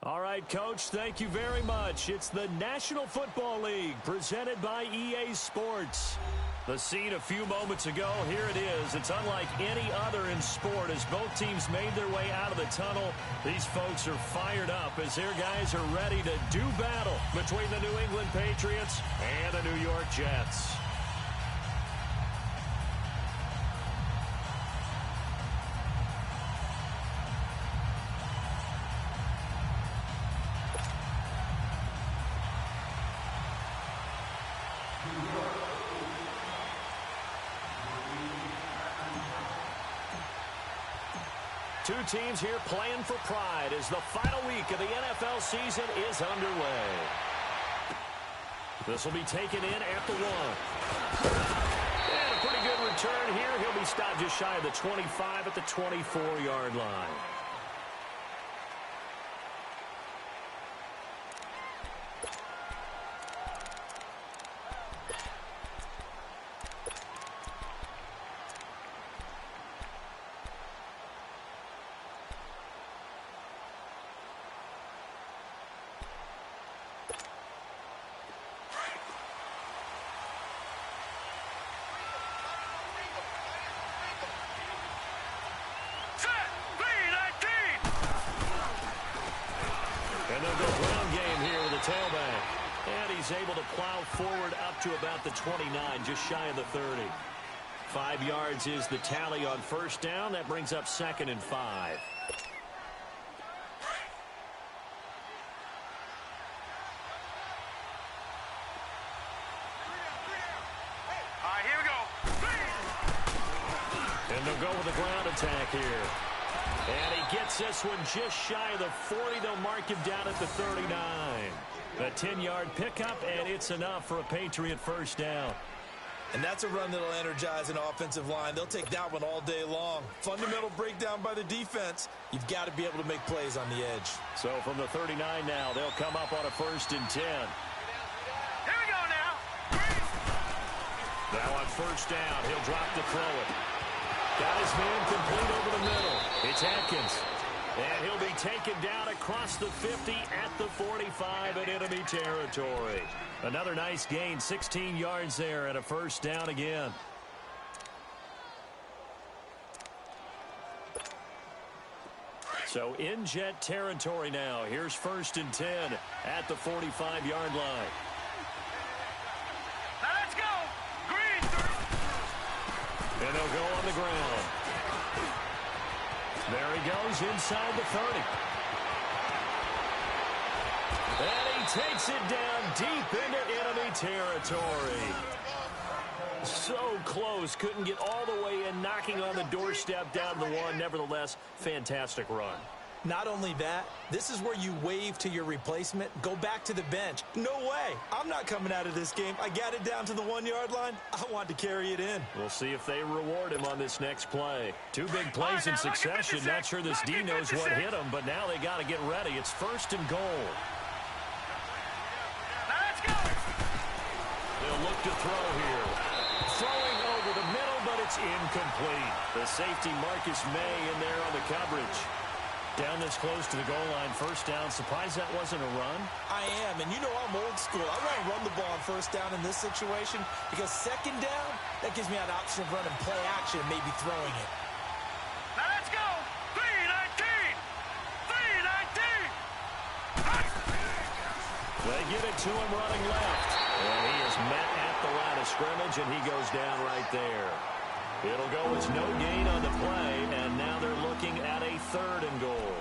All right, Coach, thank you very much. It's the National Football League presented by EA Sports. The scene a few moments ago, here it is. It's unlike any other in sport as both teams made their way out of the tunnel. These folks are fired up as their guys are ready to do battle between the New England Patriots and the New York Jets. Two teams here playing for pride as the final week of the NFL season is underway. This will be taken in at the 1. And a pretty good return here. He'll be stopped just shy of the 25 at the 24-yard line. And they'll go ground game here with a tailback. And he's able to plow forward up to about the 29, just shy of the 30. 5 yards is the tally on first down. That brings up 2nd and 5. All right, here we go. And they'll go with a ground attack here. And he gets this one just shy of the 40. They'll mark him down at the 39. A 10-yard pickup, and it's enough for a Patriot first down. And that's a run that'll energize an offensive line. They'll take that one all day long. Fundamental breakdown by the defense. You've got to be able to make plays on the edge. So from the 39 now, they'll come up on a 1st and 10. Here we go now. Now on first down, he'll drop to throw it. Got his man complete over the middle. It's Atkins. And he'll be taken down across the 50 at the 45 in enemy territory. Another nice gain, 16 yards there and a first down again. So in Jet territory now. Here's 1st and 10 at the 45-yard line. Now let's go. Green. And they'll go on the ground. There he goes inside the 30. And he takes it down deep into enemy territory. So close. Couldn't get all the way in, knocking on the doorstep down the 1. Nevertheless, fantastic run. Not only that, this is where you wave to your replacement, go back to the bench. No way. I'm not coming out of this game. I got it down to the 1-yard line. I want to carry it in. We'll see if they reward him on this next play. 2 big plays in succession. Not sure this D knows what hit him, but now they got to get ready. It's 1st and goal. Now let's go. They'll look to throw here. Throwing over the middle, but it's incomplete. The safety Marcus May in there on the coverage. Down this close to the goal line, first down. Surprised that wasn't a run? I am, and you know I'm old school. I want to run the ball on first down in this situation because second down, that gives me an option of running play action and maybe throwing it. Now let's go. 3-19. 3-19. They give it to him running left. And he is met at the line of scrimmage, and he goes down right there. It'll go as no gain on the play, and now they're looking at a 3rd and goal.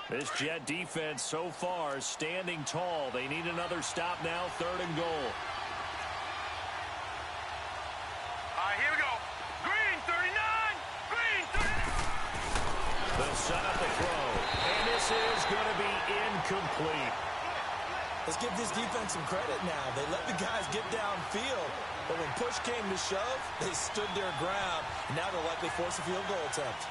This Jet defense so far standing tall. They need another stop now, 3rd and goal. All right, here we go. Green 39. Green 39. They'll set up the throw. And this is going to be incomplete. Let's give this defense some credit now. They let the guys get downfield. But when push came to shove, they stood their ground. And now they'll likely force a field goal attempt.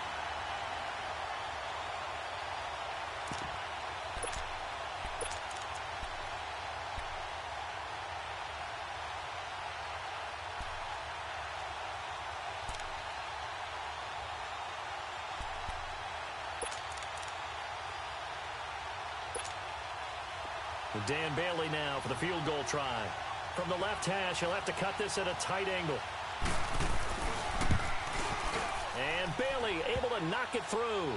Dan Bailey now for the field goal try. From the left hash, he'll have to cut this at a tight angle. And Bailey able to knock it through.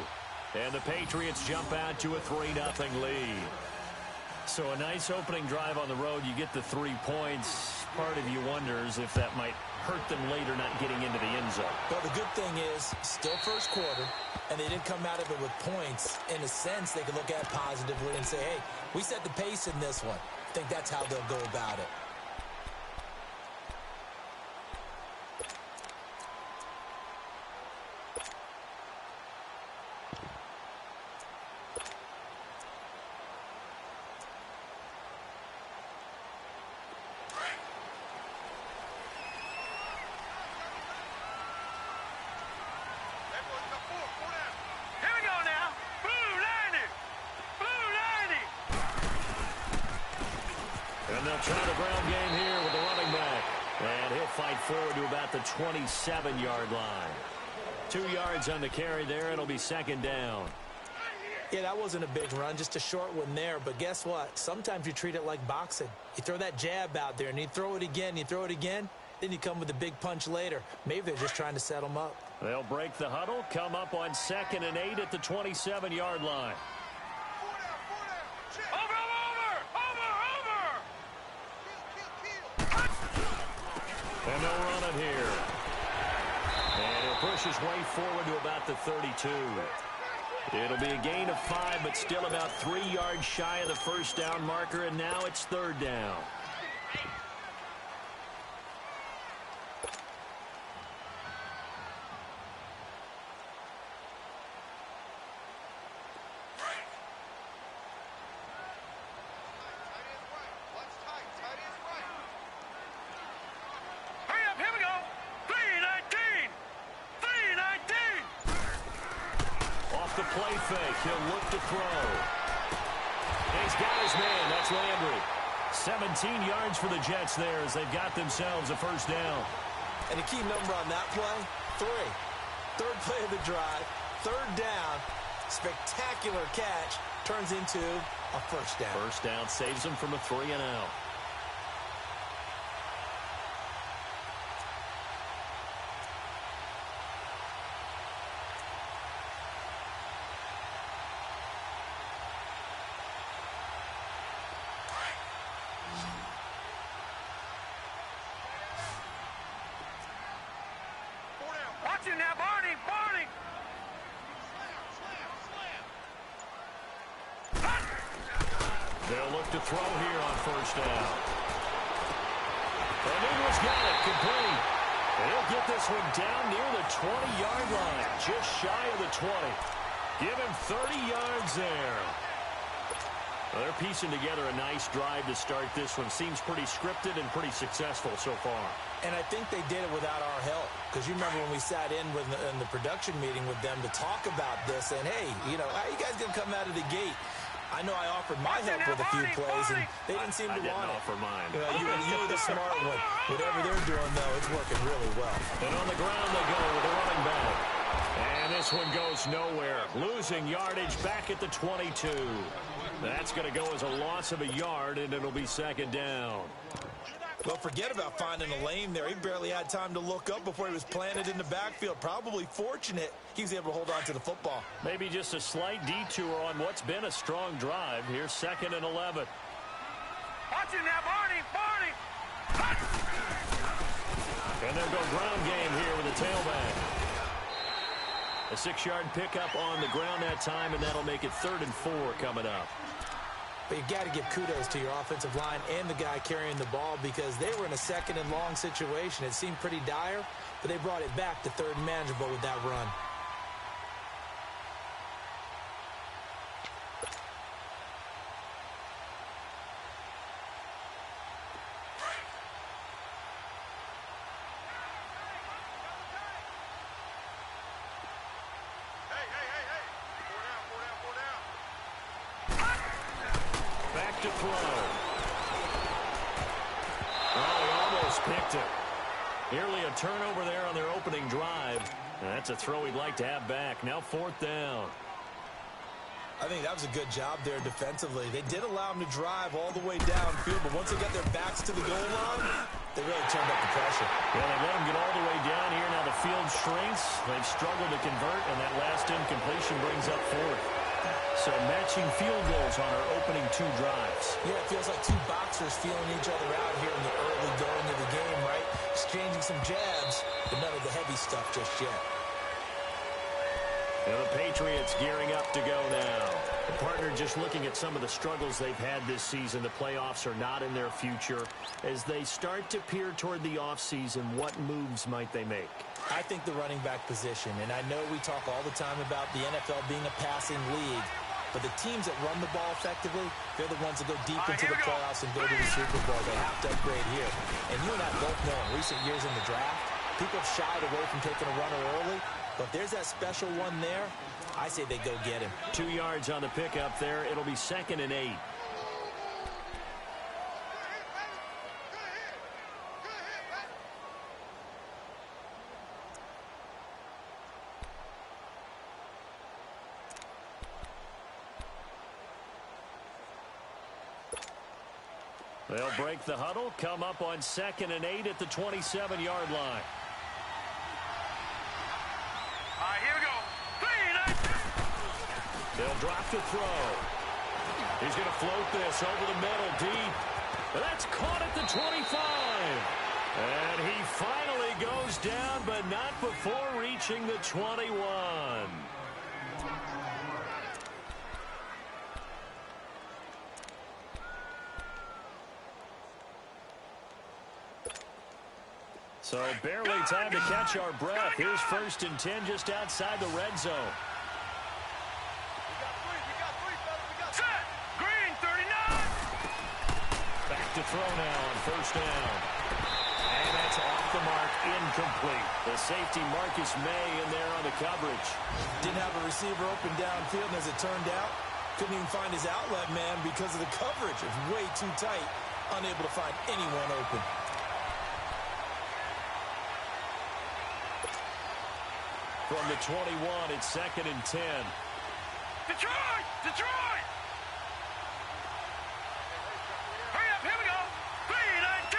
And the Patriots jump out to a 3-0 lead. So a nice opening drive on the road. You get the 3 points. Part of you wonders if that might hurt them later not getting into the end zone. Well, the good thing is, still first quarter, and they didn't come out of it with points. In a sense, they can look at it positively and say, hey, we set the pace in this one. I think that's how they'll go about it. And they'll try the ground game here with the running back. And he'll fight forward to about the 27-yard line. 2 yards on the carry there. It'll be second down. Yeah, that wasn't a big run, just a short one there. But guess what? Sometimes you treat it like boxing. You throw that jab out there, and you throw it again, then you come with a big punch later. Maybe they're just trying to set them up. They'll break the huddle, come up on 2nd and 8 at the 27-yard line. And they'll run it here. And he'll push his way forward to about the 32. It'll be a gain of 5, but still about 3 yards shy of the first down marker, and now it's 3rd down. The play fake. He'll look to throw. And he's got his man. That's Landry. 17 yards for the Jets there as they've got themselves a first down. And the key number on that play, 3. 3rd play of the drive, 3rd down, spectacular catch, turns into a first down. First down saves them from a 3-and-out. Now, Barney! They'll look to throw here on first down. And Ingles got it, complete. And he'll get this one down near the 20-yard line, just shy of the 20. Give him 30 yards there. Well, they're piecing together a nice drive to start this one. Seems pretty scripted and pretty successful so far. And I think they did it without our help. Because you remember when we sat in the production meeting with them to talk about this. And, hey, you know, how you guys going to come out of the gate? I know I offered my help with a few plays, and they didn't seem to want it. I didn't offer mine. You were the smart one. Whatever they're doing, though, it's working really well. And on the ground they go with the running back. And this one goes nowhere. Losing yardage back at the 22. That's going to go as a loss of a yard, and it'll be second down. Well, forget about finding a lane there. He barely had time to look up before he was planted in the backfield. Probably fortunate he was able to hold on to the football. Maybe just a slight detour on what's been a strong drive. Here's 2nd and 11. Watch it now, Barney! And they'll go ground game here with the tailback. A 6-yard pickup on the ground that time, and that'll make it 3rd and 4 coming up. But you got to give kudos to your offensive line and the guy carrying the ball because they were in a 2nd and long situation. It seemed pretty dire, but they brought it back to 3rd and manageable with that run. To throw. Oh, he almost picked it. Nearly a turnover there on their opening drive. And that's a throw he'd like to have back. Now 4th down. I think that was a good job there defensively. They did allow them to drive all the way downfield, but once they got their backs to the goal line, they really turned up the pressure. Well, they let them get all the way down here. Now the field shrinks. They've struggled to convert, and that last incompletion brings up fourth. So matching field goals on our opening two drives. Yeah, it feels like two boxers feeling each other out here in the early going of the game, right? Exchanging some jabs, but none of the heavy stuff just yet. And the Patriots gearing up to go now. Partner, just looking at some of the struggles they've had this season, the playoffs are not in their future. As they start to peer toward the offseason, what moves might they make? I think the running back position, and I know we talk all the time about the NFL being a passing league, but the teams that run the ball effectively, they're the ones that go deep into the playoffs and go to the Super Bowl. They have to upgrade here. And you and I both know in recent years in the draft, people have shied away from taking a runner early. But if there's that special one there, I say they go get him. 2 yards on the pickup there. It'll be 2nd and 8. They'll break the huddle, come up on 2nd and 8 at the 27-yard line. Here we go. They'll drop to throw. He's going to float this over the middle deep. That's caught at the 25. And he finally goes down, but not before reaching the 21. So barely time to catch our breath. Here's 1st and 10 just outside the red zone. Set. Green, 39. Back to throw now on 1st down. And that's off the mark, incomplete. The safety Marcus May in there on the coverage. Didn't have a receiver open downfield, and as it turned out, couldn't even find his outlet man because of the coverage. It was way too tight, unable to find anyone open. From the 21, it's 2nd and 10. Detroit! Detroit! Hurry up, here we go. 319.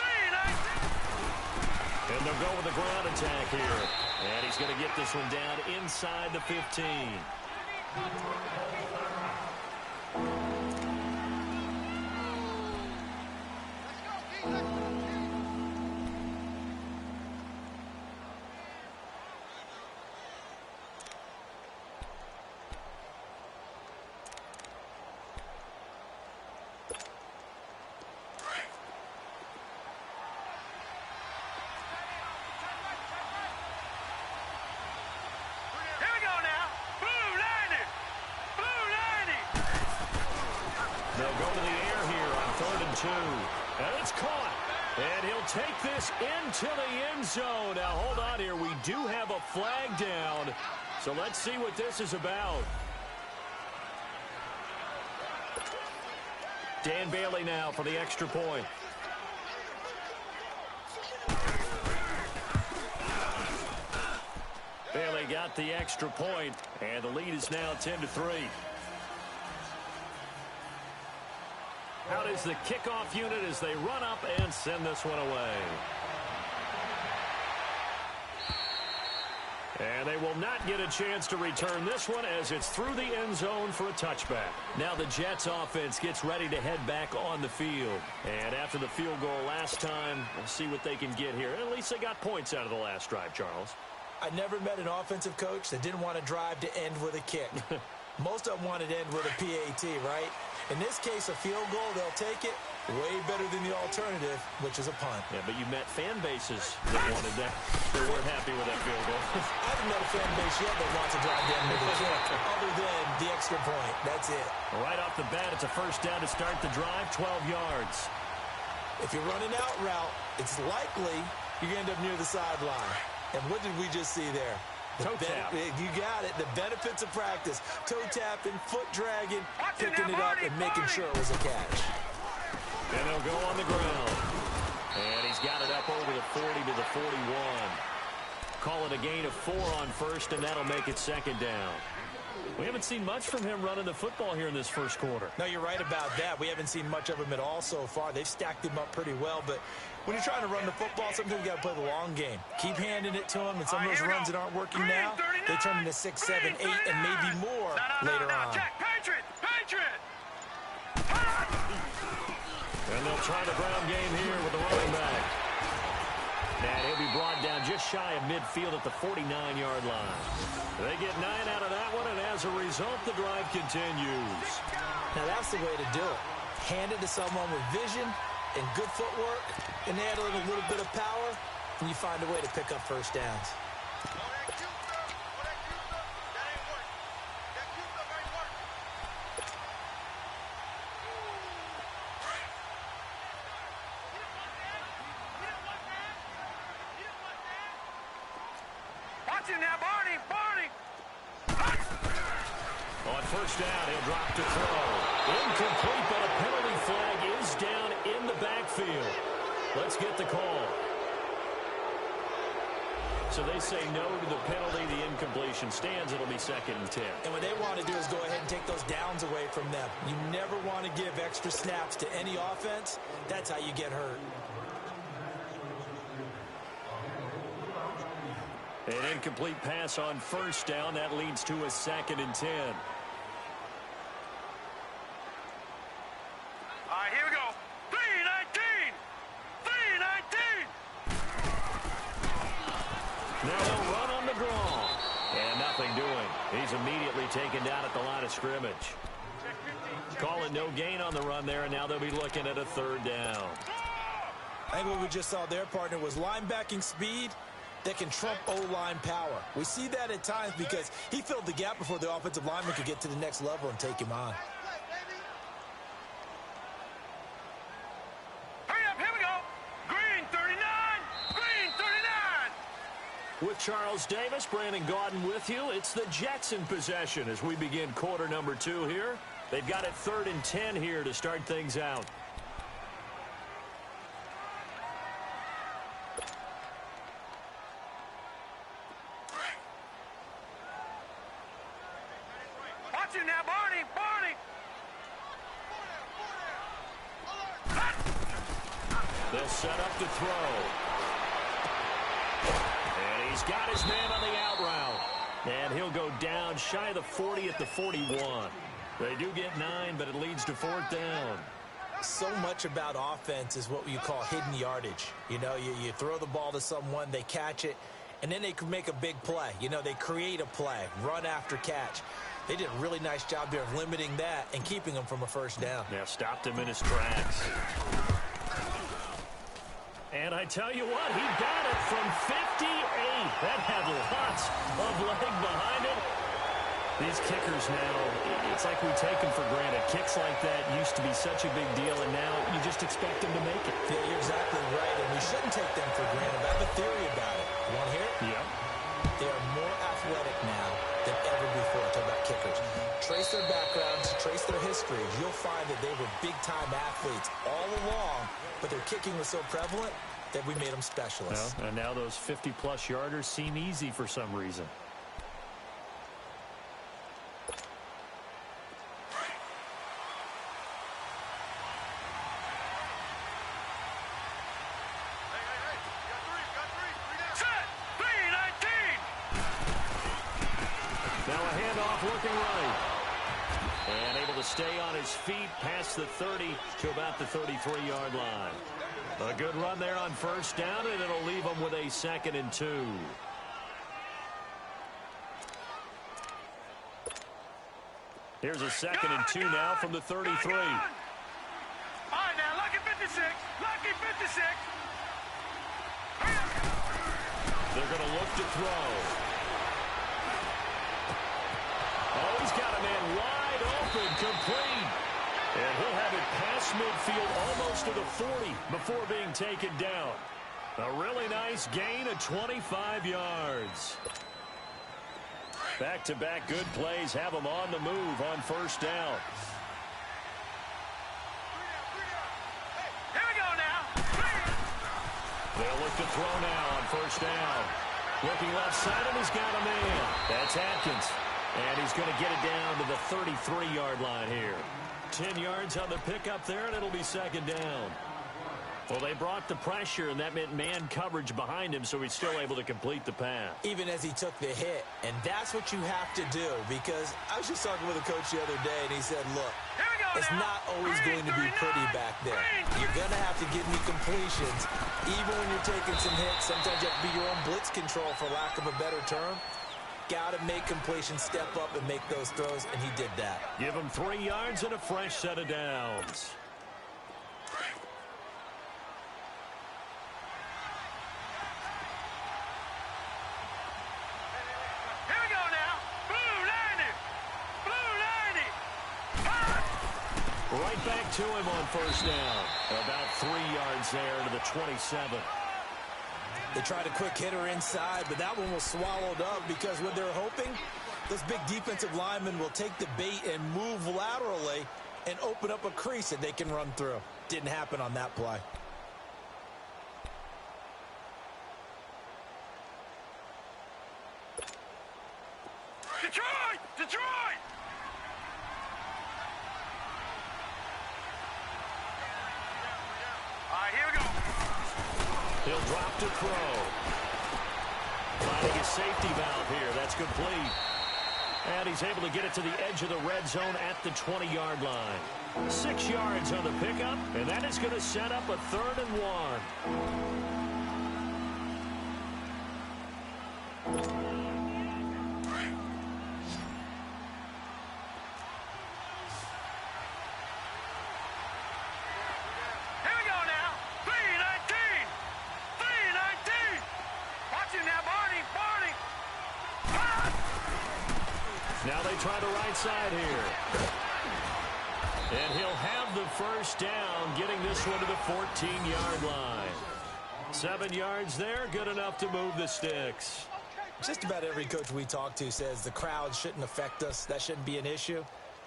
319. And they'll go with a ground attack here. And he's going to get this one down inside the 15. And it's caught. And he'll take this into the end zone. Now, hold on here. We do have a flag down. So let's see what this is about. Dan Bailey now for the extra point. Bailey got the extra point, and the lead is now 10-3. Out is the kickoff unit as they run up and send this one away. And they will not get a chance to return this one as it's through the end zone for a touchback. Now the Jets offense gets ready to head back on the field. And after the field goal last time, we'll see what they can get here. At least they got points out of the last drive, Charles. I never met an offensive coach that didn't want to drive to end with a kick. Most of them wanted to end with a PAT, right? In this case, a field goal, they'll take it. Way better than the alternative, which is a punt. Yeah, but you met fan bases that wanted that. They weren't happy with that field goal. I haven't met a fan base yet that wants to drive down with a kick, other than the extra point. That's it. Right off the bat, it's a first down to start the drive, 12 yards. If you're running out route, it's likely you're going to end up near the sideline. And what did we just see there? Toe tap. You got it. The benefits of practice. Toe tapping, foot dragging, picking it up, and making sure it was a catch. And they'll go on the ground. And he's got it up over the 40 to the 41. Call it a gain of 4 on first, and that'll make it second down. We haven't seen much from him running the football here in this first quarter. No, you're right about that. We haven't seen much of him at all so far. They've stacked him up pretty well, but when you're trying to run the football, sometimes you got to play the long game. Keep handing it to him, and some of those runs that aren't working now, they turn into 6, 7, 8, and maybe more later on. Check, Patriot! Patriot! And they'll try the ground game here with the running back. And he'll be brought down just shy of midfield at the 49-yard line. They get 9 out of that one, and as a result, the drive continues. Now, that's the way to do it. Hand it to someone with vision and good footwork, and add a little bit of power, and you find a way to pick up first downs. Now, Barney! On first down, he'll drop to throw. Incomplete, but a penalty flag is down in the backfield. Let's get the call. So they say no to the penalty. The incompletion stands. It'll be 2nd and 10. And what they want to do is go ahead and take those downs away from them. You never want to give extra snaps to any offense. That's how you get hurt. An incomplete pass on first down. That leads to a 2nd and 10. All right, here we go. 3-19! 3-19! Now they'll run on the draw. And nothing doing. He's immediately taken down at the line of scrimmage. Calling no gain on the run there, and now they'll be looking at a 3rd down. I think what we just saw there, partner, was linebacking speed that can trump O-line power. We see that at times because he filled the gap before the offensive lineman could get to the next level and take him on. Hurry up, here we go. Green 39! Green 39! With Charles Davis, Brandon Gaudin with you. It's the Jets in possession as we begin quarter number 2 here. They've got it 3rd and 10 here to start things out. Now, Barney! They'll set up to throw. And he's got his man on the out route. And he'll go down shy of the 40 at the 41. They do get 9, but it leads to 4th down. So much about offense is what you call hidden yardage. You know, you throw the ball to someone, they catch it, and then they can make a big play. You know, they create a play, run after catch. They did a really nice job there of limiting that and keeping him from a first down. Yeah, stopped him in his tracks. And I tell you what, he got it from 58. That had lots of leg behind it. These kickers now, it's like we take them for granted. Kicks like that used to be such a big deal, and now you just expect them to make it. Yeah, you're exactly right, and we shouldn't take them for granted. I have a theory about it. You want to hear it? Yeah. They are more athletic now than ever before. Talk about kickers. Trace their backgrounds, trace their histories. You'll find that they were big-time athletes all along, but their kicking was so prevalent that we made them specialists. Well, and now those 50-plus yarders seem easy for some reason. Looking right. And able to stay on his feet past the 30 to about the 33-yard line. A good run there on first down, and it'll leave him with a 2nd and 2. Here's a 2nd and 2 now from the 33. All right, now, lucky 56. Lucky 56. They're going to look to throw. Oh, he's got a man wide open, complete. And he'll have it past midfield almost to the 40 before being taken down. A really nice gain of 25 yards. Back-to-back good plays have them on the move on first down. Here we go now. They'll look to throw now on first down. Looking left side, and he's got a man. That's Atkins. And he's going to get it down to the 33-yard line here. 10 yards on the pickup there, and it'll be second down. Well, they brought the pressure, and that meant man coverage behind him, so he's still able to complete the pass. Even as he took the hit, and that's what you have to do, because I was just talking with a coach the other day, and he said, look, it's not always going to be pretty back there. You're going to have to give me completions, even when you're taking some hits. Sometimes you have to be your own blitz control, for lack of a better term. Got to make completions, step up, and make those throws, and he did that. Give him 3 yards and a fresh set of downs. Right back to him on first down. About 3 yards there to the 27. They tried a quick hitter inside, but that one was swallowed up because what they're hoping, this big defensive lineman will take the bait and move laterally and open up a crease that they can run through. Didn't happen on that play. Detroit! Detroit! All right, here we go. He'll drop to throw. Finding a safety valve here. That's complete. And he's able to get it to the edge of the red zone at the 20-yard line. 6 yards on the pickup, and that is going to set up a 3rd and 1. Now they try the right side here. And he'll have the first down, getting this one to the 14-yard line. 7 yards there, good enough to move the sticks. Just about every coach we talk to says the crowd shouldn't affect us. That shouldn't be an issue.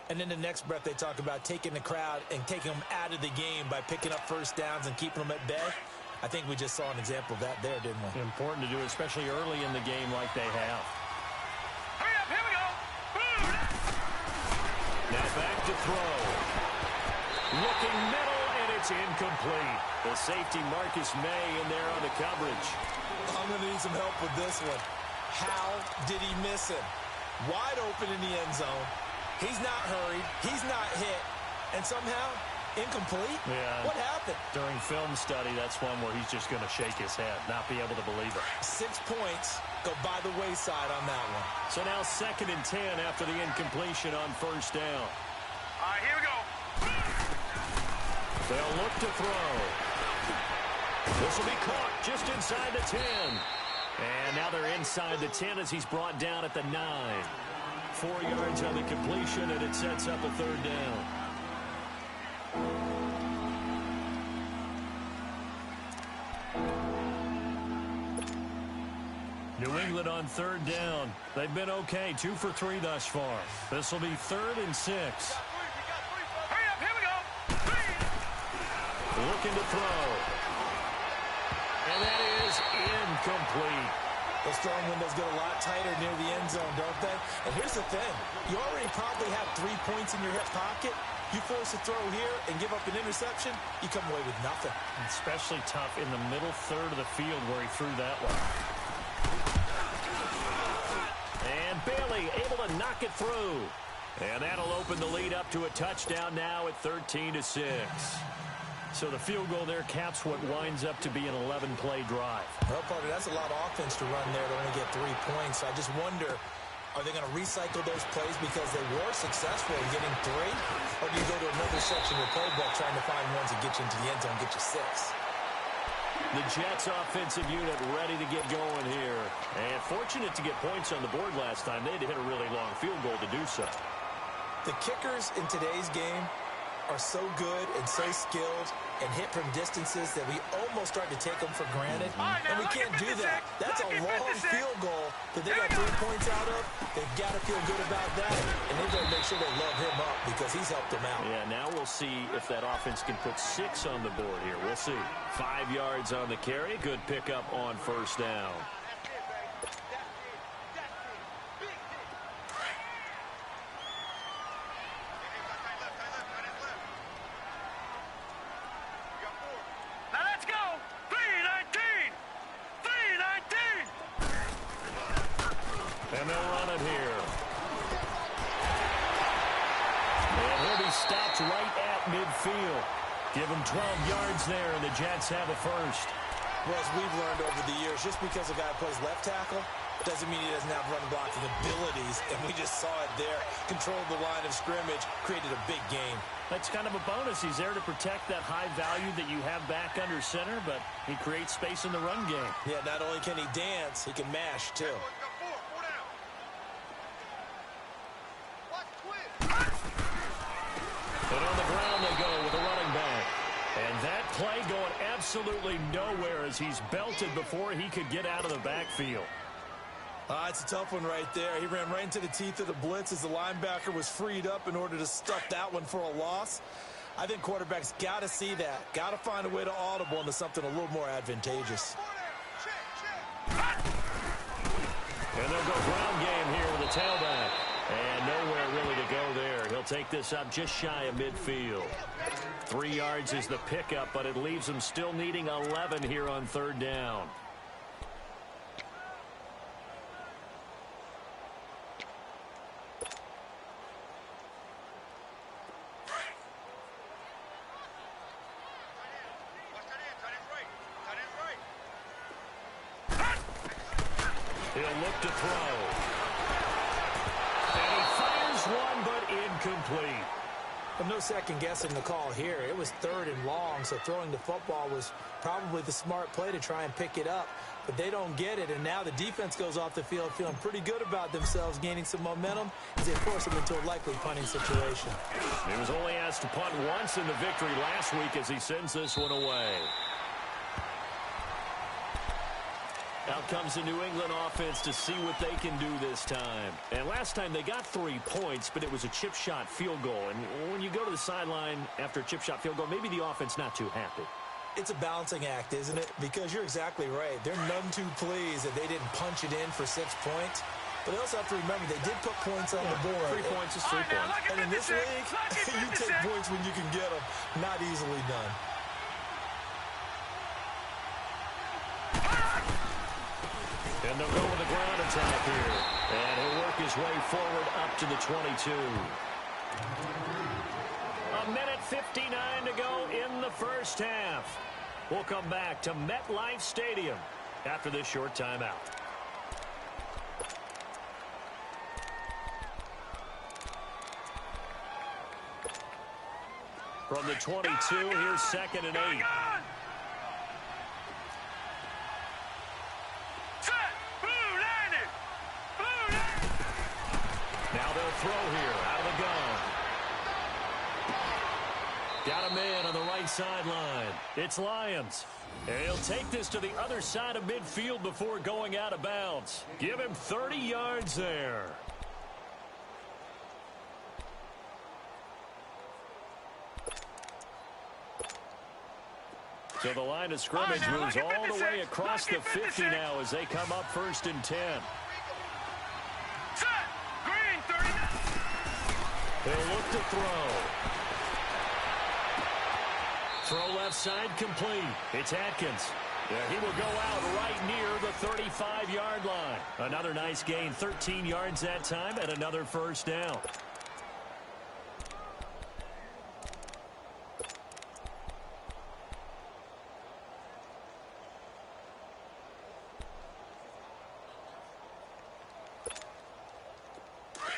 And in the next breath, they talk about taking the crowd and taking them out of the game by picking up first downs and keeping them at bay. I think we just saw an example of that there, didn't we? Important to do, especially early in the game like they have. Hurry up, here we go. Now back to throw. Looking middle, and it's incomplete. The safety Marcus May in there on the coverage. I'm going to need some help with this one. How did he miss him? Wide open in the end zone. He's not hurried. He's not hit. And somehow, incomplete? Yeah. What happened? During film study, that's one where he's just going to shake his head, not be able to believe it. 6 points go by the wayside on that one. So now 2nd and 10 after the incompletion on first down. All right, here we go. They'll look to throw. This will be caught just inside the 10. And now they're inside the 10 as he's brought down at the 9. 4 yards on the completion, and it sets up a 3rd down. New England on 3rd down. They've been okay, 2 for 3 thus far. This will be 3rd and 6. Hurry up, here we go. Looking to throw. And that is incomplete. Those throwing windows get a lot tighter near the end zone, don't they? And here's the thing. You already probably have 3 points in your hip pocket. You force a throw here and give up an interception, you come away with nothing. Especially tough in the middle third of the field where he threw that one. And Bailey able to knock it through. And that'll open the lead up to a touchdown now at 13-6. So the field goal there caps what winds up to be an 11-play drive. Well, Parker, that's a lot of offense to run there to only get 3 points. I just wonder, are they going to recycle those plays because they were successful in getting 3? Or do you go to another section of the playbook trying to find ones that get you into the end zone and get you 6? The Jets offensive unit ready to get going here. And fortunate to get points on the board last time. They had to hit a really long field goal to do so. The kickers in today's game are so good and so skilled and hit from distances that we almost start to take them for granted. And we can't do that. That's a long field goal that they got 3 points out of. They've got to feel good about that. And they've got to make sure they love him up because he's helped them out. Yeah, now we'll see if that offense can put 6 on the board here. We'll see. 5 yards on the carry. Good pickup on first down. moment here. And he'll be stopped right at midfield. Give him 12 yards there, and the Jets have a first. Well, as we've learned over the years, just because a guy plays left tackle doesn't mean he doesn't have run blocking abilities, and we just saw it there. Controlled the line of scrimmage, created a big game. That's kind of a bonus. He's there to protect that high value that you have back under center, but he creates space in the run game. Yeah, not only can he dance, he can mash, too. And on the ground they go with a running back. And that play going absolutely nowhere as he's belted before he could get out of the backfield. It's a tough one right there. He ran right into the teeth of the blitz as the linebacker was freed up in order to stuff that one for a loss. I think quarterbacks got to see that. Got to find a way to audible into something a little more advantageous. And they'll go ground game here with a tailback. And nowhere really to go there. He'll take this up just shy of midfield. 3 yards is the pickup, but it leaves him still needing 11 here on third down. He'll look to throw. And he fires one, but incomplete. Well, no second guessing the call here. It was 3rd and long, so throwing the football was probably the smart play to try and pick it up. But they don't get it, and now the defense goes off the field feeling pretty good about themselves, gaining some momentum as they force them into a likely punting situation. He was only asked to punt once in the victory last week as he sends this one away. Out comes the New England offense to see what they can do this time. And last time they got 3 points, but it was a chip shot field goal. And when you go to the sideline after a chip shot field goal, maybe the offense not too happy. It's a balancing act, isn't it? Because you're exactly right. They're none too pleased that they didn't punch it in for 6 points. But they also have to remember they did put points on the board. 3 points is 3 points. And in this league, you take points when you can get them. Not easily done. And they'll go with the ground attack here. And he'll work his way forward up to the 22. A minute 59 to go in the first half. We'll come back to MetLife Stadium after this short timeout. From the 22, here's 2nd and 8. Now they'll throw here out of the gun. Got a man on the right sideline. It's Lyons. And he'll take this to the other side of midfield before going out of bounds. Give him 30 yards there. So the line of scrimmage moves all the way across the 50 now as they come up 1st and 10. They'll look to throw. Throw left side complete. It's Atkins. Yeah, he will go out right near the 35-yard line. Another nice gain, 13 yards that time, and another first down.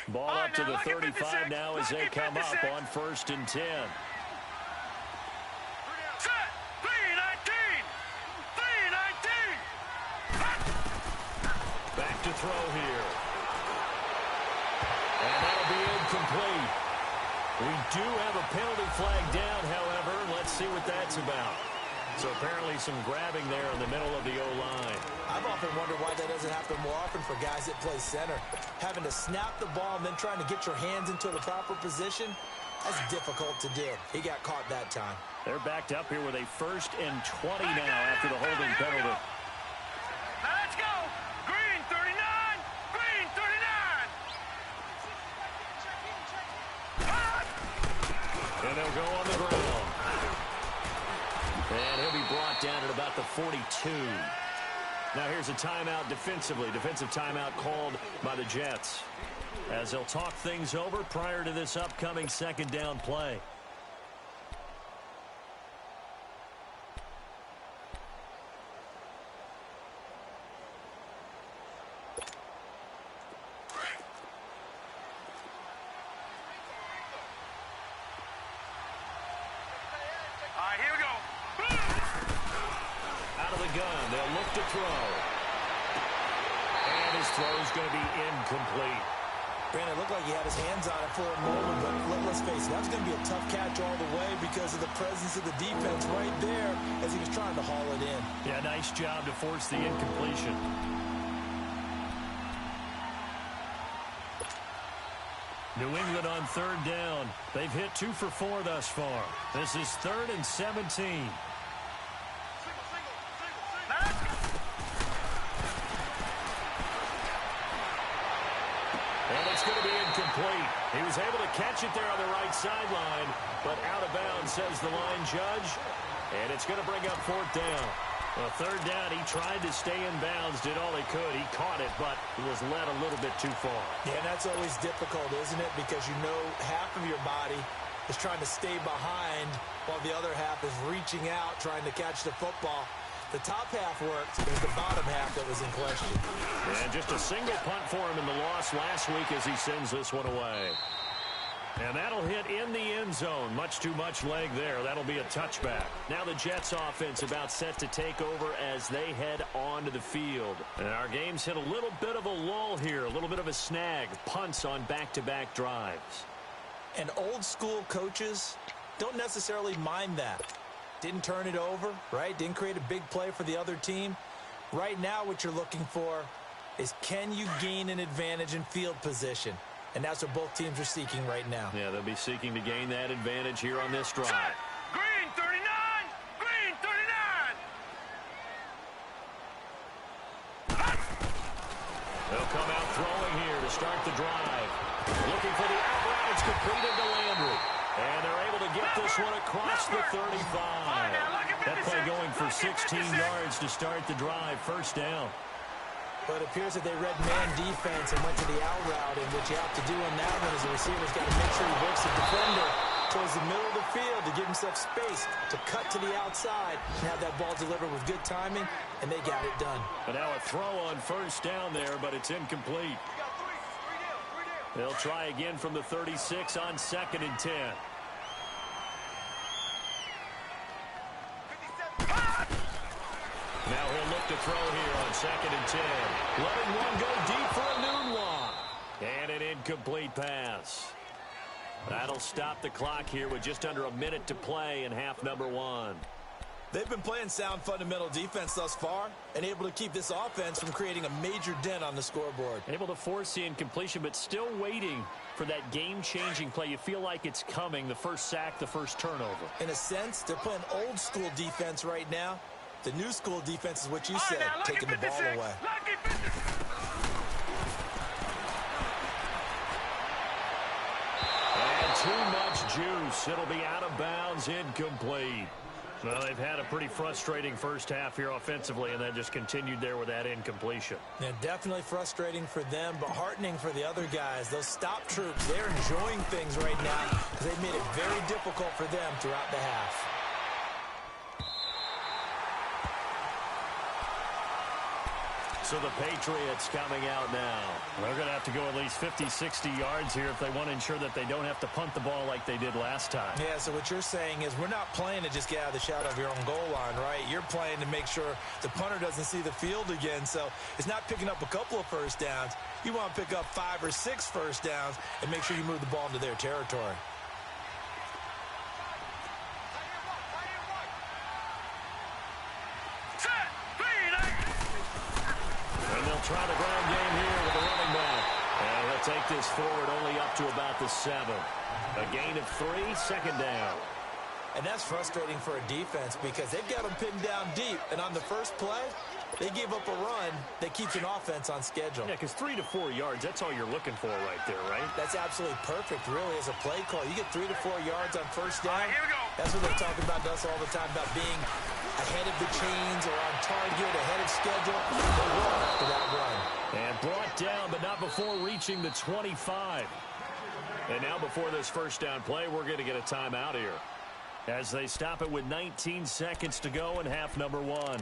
Ball up to the 35 now as they come up on 1st and 10. Back to throw here. And that'll be incomplete. We do have a penalty flag down, however. Let's see what that's about. So apparently some grabbing there in the middle of the O-line. I've often wondered why that doesn't happen more often for guys that play center. Having to snap the ball and then trying to get your hands into the proper position, that's difficult to do. He got caught that time. They're backed up here with a 1st and 20 now after the holding penalty. Now let's go. Green 39. Green 39. And they'll go on the ground. And he'll be brought down at about the 42. Now here's a timeout defensively. Defensive timeout called by the Jets, as they'll talk things over prior to this upcoming second down play. All right, here we go. Out of the gun, they'll look to throw. And his throw's going to be incomplete. Brandon, it looked like he had his hands on it for a moment, but let's face it, that was going to be a tough catch all the way because of the presence of the defense right there as he was trying to haul it in. Yeah, nice job to force the incompletion. New England on third down. They've hit 2 for 4 thus far. This is 3rd and 17. And it's going to be incomplete. He was able to catch it there on the right sideline, but out of bounds, says the line judge. And it's going to bring up 4th down. Well, 3rd down, he tried to stay in bounds, did all he could. He caught it, but he was led a little bit too far. Yeah, and that's always difficult, isn't it? Because you know half of your body is trying to stay behind while the other half is reaching out, trying to catch the football. The top half worked. It was the bottom half that was in question. And just a single punt for him in the loss last week as he sends this one away. And that'll hit in the end zone. Much too much leg there. That'll be a touchback. Now the Jets offense about set to take over as they head onto the field. And our game's hit a little bit of a lull here. A little bit of a snag. Punts on back-to-back drives. And old school coaches don't necessarily mind that. Didn't turn it over, right? Didn't create a big play for the other team. Right now what you're looking for is, can you gain an advantage in field position? And that's what both teams are seeking right now. Yeah, they'll be seeking to gain that advantage here on this drive. Set. Green 39. Green 39. They'll come out throwing here to start the drive. Looking for the out route. It's completed to Landry. And they're able to get this one across the 35. That play going for 16 yards to start the drive. 1st down. But it appears that they read man defense and went to the out route. And what you have to do on that one is the receiver's got to make sure he works the defender towards the middle of the field to give himself space to cut to the outside and have that ball delivered with good timing, and they got it done. But now a throw on 1st down there, but it's incomplete. They'll try again from the 36 on 2nd and 10. Now he'll look to throw here on 2nd and 10. Letting one go deep for a noon walk. And an incomplete pass. That'll stop the clock here with just under a minute to play in half number 1. They've been playing sound fundamental defense thus far and able to keep this offense from creating a major dent on the scoreboard. Able to force the incompletion, but still waiting for that game-changing play. You feel like it's coming, the first sack, the first turnover. In a sense, they're playing old school defense right now. The new school defense is what you said, taking the ball away. And too much juice. It'll be out of bounds, incomplete. Well, they've had a pretty frustrating first half here offensively, and then just continued there with that incompletion. Yeah, definitely frustrating for them, but heartening for the other guys. Those stop troops, they're enjoying things right now because they've made it very difficult for them throughout the half. So the Patriots coming out now. They're going to have to go at least 50, 60 yards here if they want to ensure that they don't have to punt the ball like they did last time. Yeah, so what you're saying is we're not playing to just get out of the shadow of your own goal line, right? You're playing to make sure the punter doesn't see the field again. So it's not picking up a couple of first downs. You want to pick up 5 or 6 first downs and make sure you move the ball into their territory. Try the ground game here with the running back. And he'll take this forward only up to about the 7. A gain of 3, 2nd down. And that's frustrating for a defense because they've got them pinned down deep. And on the first play, they gave up a run that keeps an offense on schedule. Yeah, because 3 to 4 yards, that's all you're looking for right there, right? That's absolutely perfect, really, as a play call. You get 3 to 4 yards on first down. All right, here we go. That's what they're talking about to us all the time, about being ahead of the chains or on target, ahead of schedule, they will after that run. And brought down, but not before reaching the 25. And now before this first down play, we're going to get a timeout here, as they stop it with 19 seconds to go in half number 1.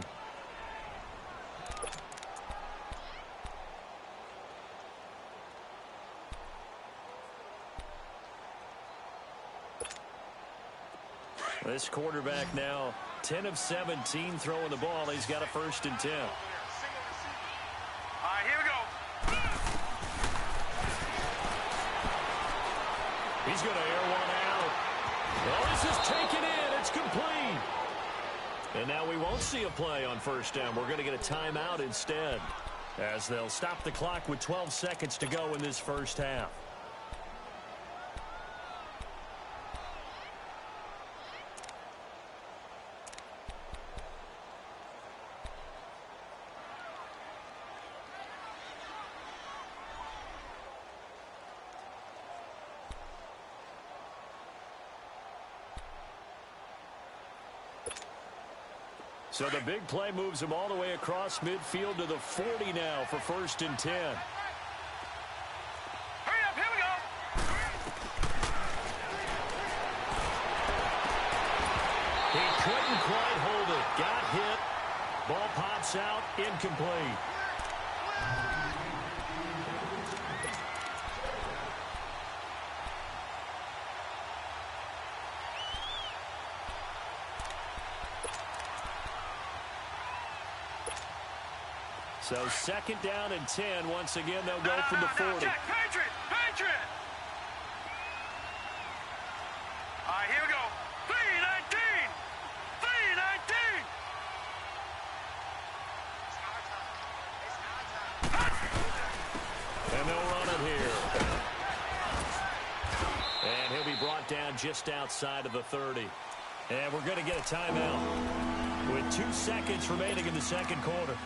This quarterback now 10 of 17 throwing the ball. He's got a 1st and 10. All right, here we go. He's going to air one out. Well, this is taken in. It's complete. And now we won't see a play on 1st down. We're going to get a timeout instead, as they'll stop the clock with 12 seconds to go in this first half. So the big play moves him all the way across midfield to the 40 now for 1st and 10. Hurry up, here we go. He couldn't quite hold it. Got hit. Ball pops out. Incomplete. So 2nd down and 10. Once again, they'll go from the 40. Check. Patriot! Patriot! All right, here we go. 319! 319! And they'll run it here. And he'll be brought down just outside of the 30. And we're going to get a timeout with 2 seconds remaining in the 2nd quarter.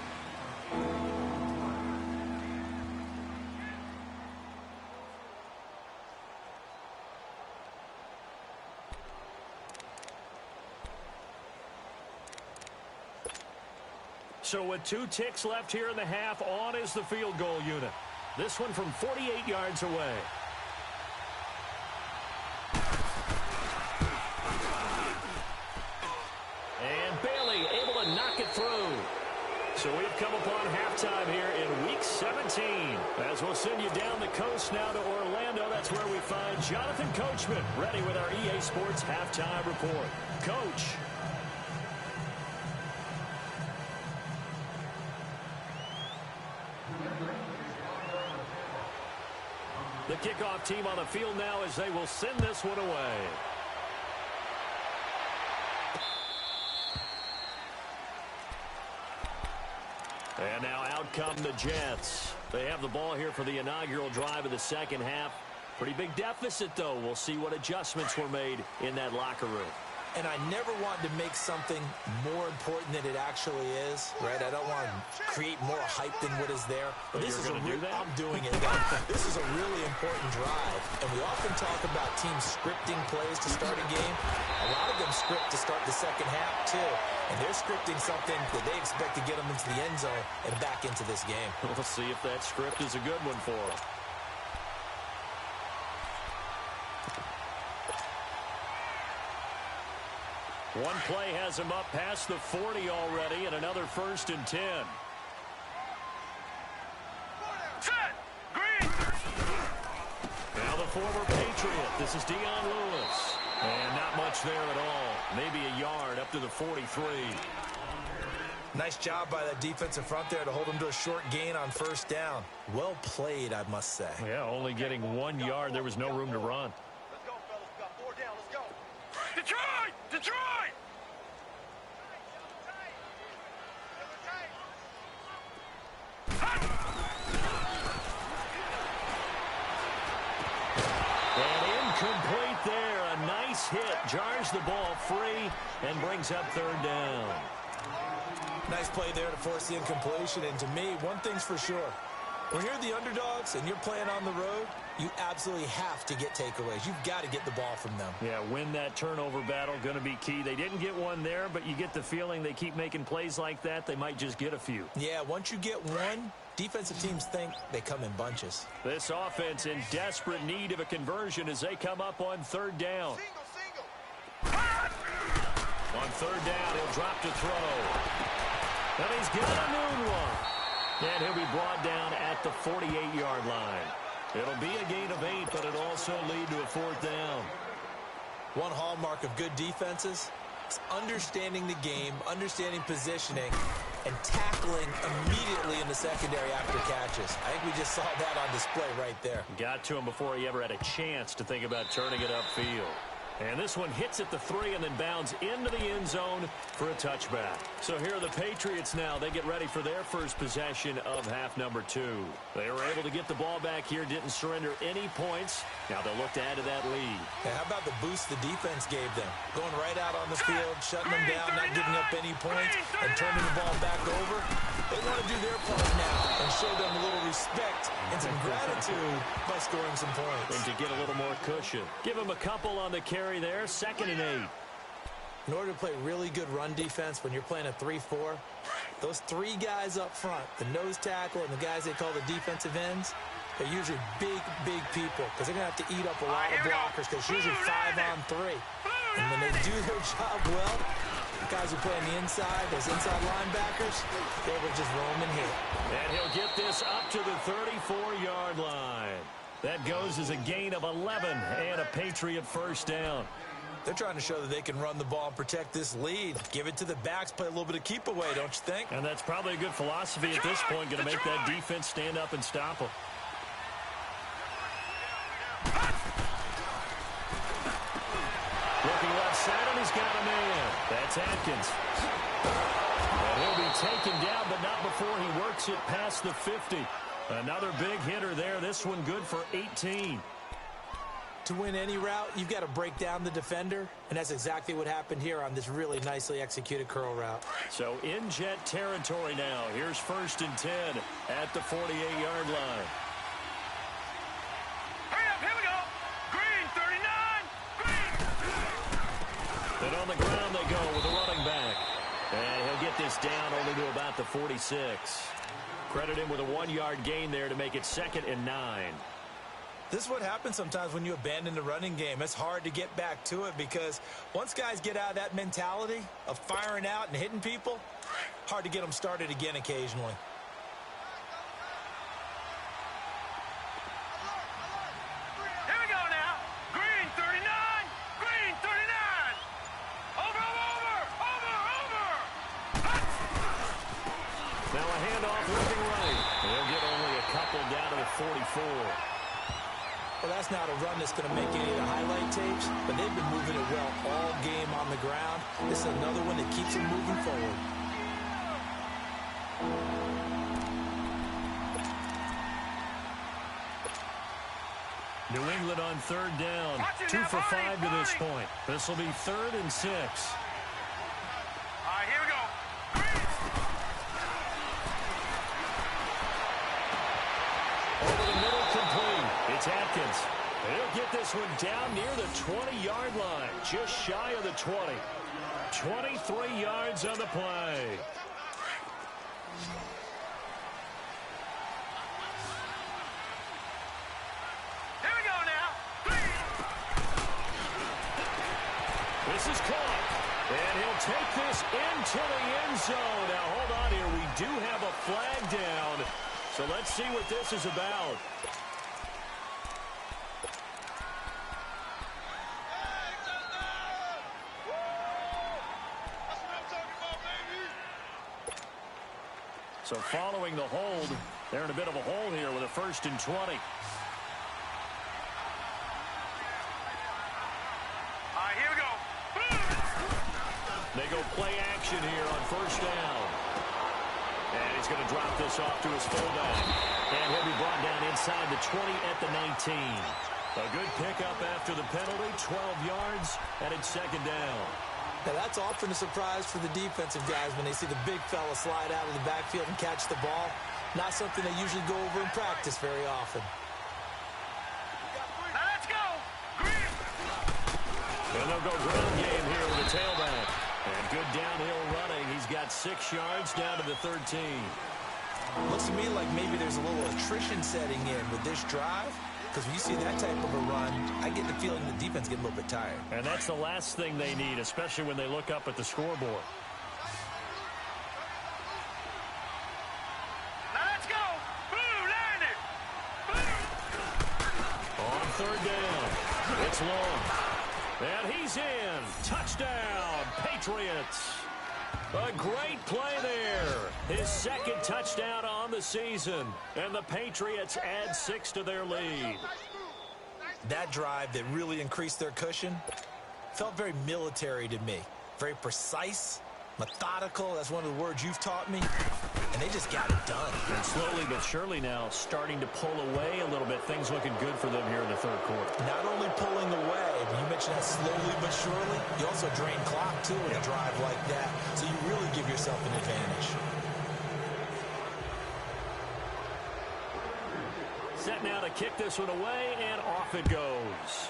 So with 2 ticks left here in the half, on is the field goal unit. This one from 48 yards away. And Bailey able to knock it through. So we've come upon halftime here in Week 17. As we'll send you down the coast now to Orlando, that's where we find Jonathan Coachman ready with our EA Sports Halftime Report. Coach. The kickoff team on the field now as they will send this one away. And now out come the Jets. They have the ball here for the inaugural drive of the 2nd half. Pretty big deficit, though. We'll see what adjustments were made in that locker room. And I never want to make something more important than it actually is, right? I don't want to create more hype than what is there. But this is I'm doing it. This is a really important drive. And we often talk about teams scripting plays to start a game. A lot of them script to start the 2nd half, too. And they're scripting something that they expect to get them into the end zone and back into this game. We'll see if that script is a good one for them. One play has him up past the 40 already, and another 1st and 10. Set! Green! Now the former Patriot. This is Dion Lewis. And not much there at all. Maybe a yard up to the 43. Nice job by that defensive front there to hold him to a short gain on 1st down. Well played, I must say. Yeah, only getting 1 yard. There was no room to run. Let's go, fellas. We got 4 down. Let's go. Detroit! Detroit! And incomplete there. A nice hit. Jars the ball free and brings up 3rd down. Nice play there to force the incompletion. And to me, one thing's for sure. When you're the underdogs and you're playing on the road, you absolutely have to get takeaways. You've got to get the ball from them. Yeah, win that turnover battle, going to be key. They didn't get one there, but you get the feeling they keep making plays like that, they might just get a few. Yeah, once you get one, defensive teams think they come in bunches. This offense in desperate need of a conversion as they come up on third down. On third down, he'll drop to throw. And he's got a noon one. And he'll be brought down at the 48-yard line. It'll be a gain of 8, but it'll also lead to a fourth down. One hallmark of good defenses is understanding the game, understanding positioning, and tackling immediately in the secondary after catches. I think we just saw that on display right there. Got to him before he ever had a chance to think about turning it upfield. And this one hits at the 3 and then bounds into the end zone for a touchback. So here are the Patriots now. They get ready for their first possession of half number 2. They were able to get the ball back here, didn't surrender any points. Now they'll look to add to that lead. Yeah, how about the boost the defense gave them? Going right out on the field, shutting them down, not giving up any points, and turning the ball back over. They want to do their part now and show them a little respect and some gratitude by scoring some points. And to get a little more cushion. Give them a couple on the carry there, 2nd and 8. In order to play really good run defense when you're playing a 3-4, those 3 guys up front, the nose tackle and the guys they call the defensive ends, they're usually big people because they're going to have to eat up a lot of blockers because it's usually 5-on-3. And when they do their job well, the guys who play on the inside, those inside linebackers, they will just roam and hit. And he'll get this up to the 34-yard line. That goes as a gain of 11 and a Patriot first down. They're trying to show that they can run the ball and protect this lead. Give it to the backs, play a little bit of keep away, don't you think? And that's probably a good philosophy at this point, going to make that defense stand up and stop them. Looking left side, and he's got a man. That's Atkins. And he'll be taken down, but not before he works it past the 50. Another big hitter there. This one good for 18. To win any route, you've got to break down the defender, and that's exactly what happened here on this really nicely executed curl route. So in jet territory now. Here's 1st and 10 at the 48-yard line. Hurry up, here we go. Green, 39. Green. And on the ground they go with the running back. And he'll get this down only to about the 46. Credit him with a 1-yard gain there to make it 2nd and 9. This is what happens sometimes when you abandon the running game. It's hard to get back to it because once guys get out of that mentality of firing out and hitting people, hard to get them started again occasionally. Here we go now. Green, 39. Green, 39. Over. Now a handoff looking right. They'll get only a couple down to the 44. Well, that's not a run that's going to make any of the highlight tapes, but they've been moving it well all game on the ground. This is another one that keeps them moving forward. New England on 3rd down. 2 for 5 to this point. This will be 3rd and 6. All right, here we go. Over the middle, complete. It's Atkins. He'll get this one down near the 20-yard line, just shy of the 20. 23 yards on the play. Here we go now. This is caught. And he'll take this into the end zone. Now, hold on here. We do have a flag down. So let's see what this is about. So following the hold, they're in a bit of a hole here with a 1st and 20. All right, here we go. They go play action here on 1st down. And he's going to drop this off to his fullback. And he'll be brought down inside the 20 at the 19. A good pickup after the penalty, 12 yards, and it's 2nd down. Now, that's often a surprise for the defensive guys when they see the big fella slide out of the backfield and catch the ball. Not something they usually go over in practice very often. Now let's go. Green. And they'll go ground game here with a tailback. And good downhill running. He's got 6 yards down to the 13. Looks to me like maybe there's a little attrition setting in with this drive. Because when you see that type of a run, I get the feeling the defense gets a little bit tired. And that's the last thing they need, especially when they look up at the scoreboard. Now let's go. Blue, land it. Blue. On third down. It's long. And he's in. Touchdown, Patriots. A great play there. His second touchdown on the season. And the Patriots add 6 to their lead. That drive that really increased their cushion felt very military to me. Very precise, methodical. That's one of the words you've taught me. And they just got it done. And slowly but surely now starting to pull away a little bit. Things looking good for them here in the third quarter. Not only pulling away, but you mentioned that slowly but surely. You also drain clock, too, in a drive like that. So you really give yourself an advantage. Set now to kick this one away, and off it goes.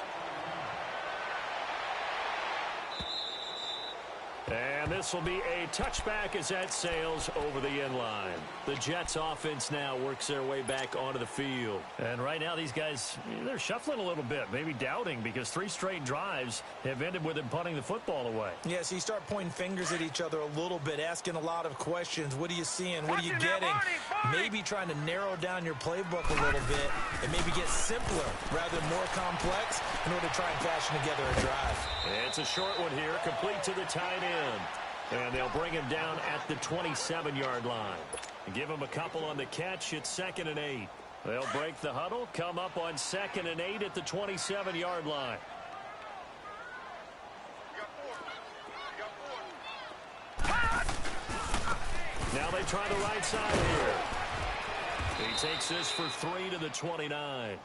And this will be a touchback as that sails over the end line. The Jets offense now works their way back onto the field. And right now these guys, they're shuffling a little bit, maybe doubting, because 3 straight drives have ended with them punting the football away. Yeah, so you start pointing fingers at each other a little bit, asking a lot of questions. What are you seeing? What are you getting? Maybe trying to narrow down your playbook a little bit and maybe get simpler rather than more complex in order to try and fashion together a drive. It's a short one here, complete to the tight end. And they'll bring him down at the 27-yard line. Give him a couple on the catch. It's 2nd and 8. They'll break the huddle, come up on 2nd and 8 at the 27-yard line. Now they try the right side here. He takes this for 3 to the 29.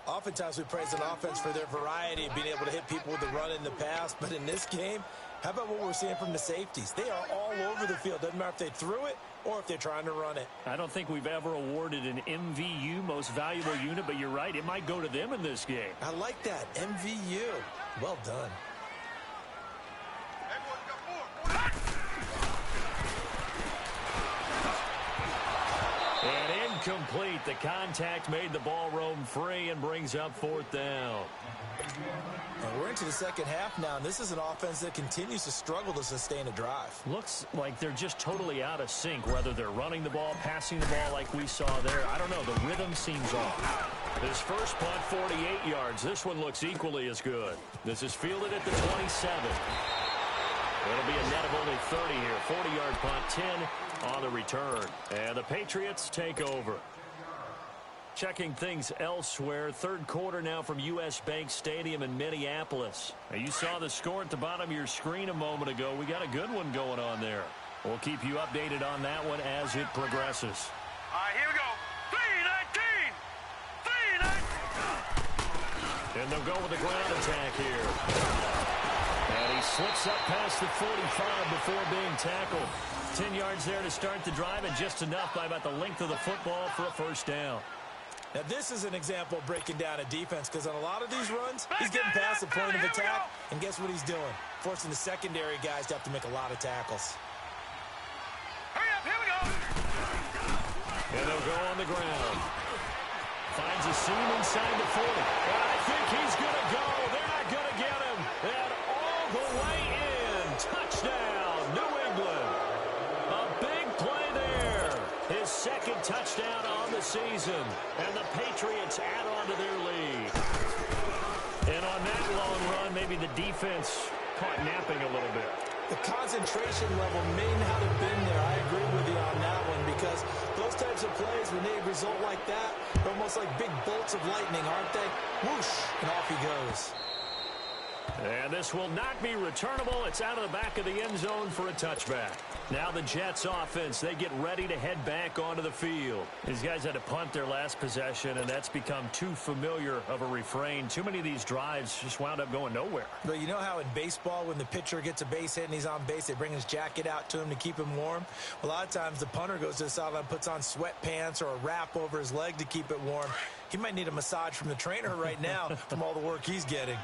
Oftentimes we praise an offense for their variety of being able to hit people with the run in the pass. But in this game, how about what we're seeing from the safeties? They are all over the field. Doesn't matter if they threw it or if they're trying to run it. I don't think we've ever awarded an MVU, most valuable unit, but you're right. It might go to them in this game. I like that. MVU. Well done. And incomplete. The contact made the ball roam free and brings up 4th down. And we're into the second half now, and this is an offense that continues to struggle to sustain a drive. Looks like they're just totally out of sync, whether they're running the ball, passing the ball like we saw there. I don't know. The rhythm seems off. His first punt, 48 yards. This one looks equally as good. This is fielded at the 27. It'll be a net of only 30 here. 40-yard punt, 10 on the return. And the Patriots take over. Checking things elsewhere. Third quarter now from U.S. Bank Stadium in Minneapolis. Now, you saw the score at the bottom of your screen a moment ago. We got a good one going on there. We'll keep you updated on that one as it progresses. All right, here we go. 3-19. 3-19. And they'll go with the ground attack here. And he slips up past the 45 before being tackled. 10 yards there to start the drive, and just enough by about the length of the football for a first down. Now, this is an example of breaking down a defense, because on a lot of these runs, he's getting past the point of attack, and guess what he's doing? Forcing the secondary guys to have to make a lot of tackles. Hurry up, here we go. And they'll go on the ground. Finds a seam inside the 40. And I think he's going to go. They're not going to get him. And all the way in. Touchdown, New England. A big play there. His second touchdown on the season. And the Patriots add on to their lead. And on that long run, maybe the defense caught napping a little bit. The concentration level may not have been there. I agree with you on that one, because those types of plays, when they result like that, they're almost like big bolts of lightning, aren't they? Whoosh, and off he goes. And this will not be returnable. It's out of the back of the end zone for a touchback. Now the Jets offense, they get ready to head back onto the field. These guys had to punt their last possession, and that's become too familiar of a refrain. Too many of these drives just wound up going nowhere. But you know how in baseball, when the pitcher gets a base hit and he's on base, they bring his jacket out to him to keep him warm? A lot of times the punter goes to the sideline, puts on sweatpants or a wrap over his leg to keep it warm. He might need a massage from the trainer right now from all the work he's getting.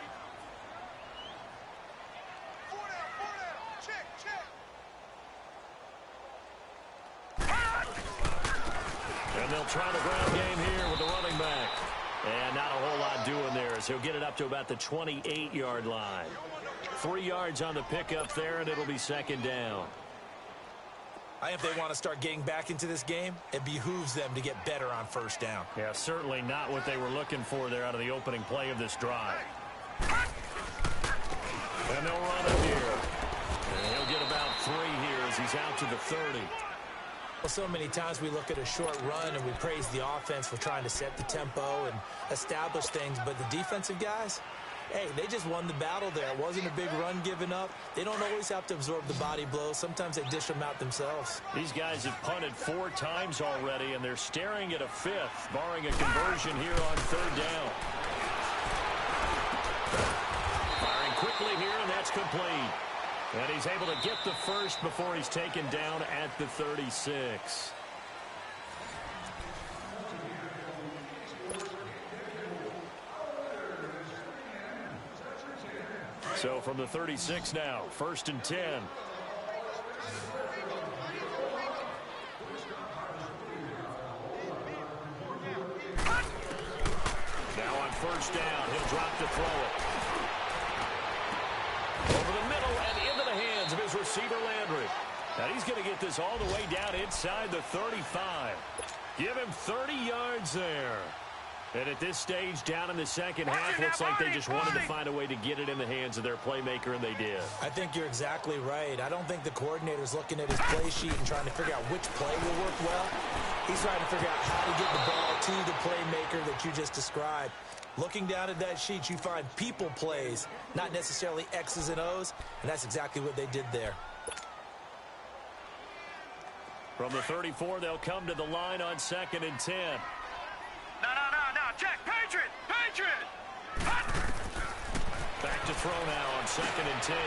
They'll try the ground game here with the running back. And not a whole lot doing there as he'll get it up to about the 28-yard line. 3 yards on the pickup there, and it'll be second down. If they want to start getting back into this game, it behooves them to get better on first down. Yeah, certainly not what they were looking for there out of the opening play of this drive. And they'll run it here. And he'll get about 3 here as he's out to the 30. Well, so many times we look at a short run and we praise the offense for trying to set the tempo and establish things, but the defensive guys, hey, they just won the battle there. It wasn't a big run given up. They don't always have to absorb the body blows. Sometimes they dish them out themselves. These guys have punted 4 times already, and they're staring at a 5th, barring a conversion here on 3rd down. Firing quickly here, and that's complete. And he's able to get the first before he's taken down at the 36. So from the 36 now, 1st and 10. Now on 1st down, he'll drop to throw it. Over the middle and into the hands of his receiver, Landry. Now he's going to get this all the way down inside the 35. Give him 30 yards there. And at this stage, down in the second half, looks like they just wanted to find a way to get it in the hands of their playmaker, and they did. I think you're exactly right. I don't think the coordinator's looking at his play sheet and trying to figure out which play will work well. He's trying to figure out how to get the ball to the playmaker that you just described. Looking down at that sheet, you find people plays, not necessarily X's and O's, and that's exactly what they did there. From the 34, they'll come to the line on 2nd and 10. No. Check. Patriot. Back to throw now on 2nd and 10.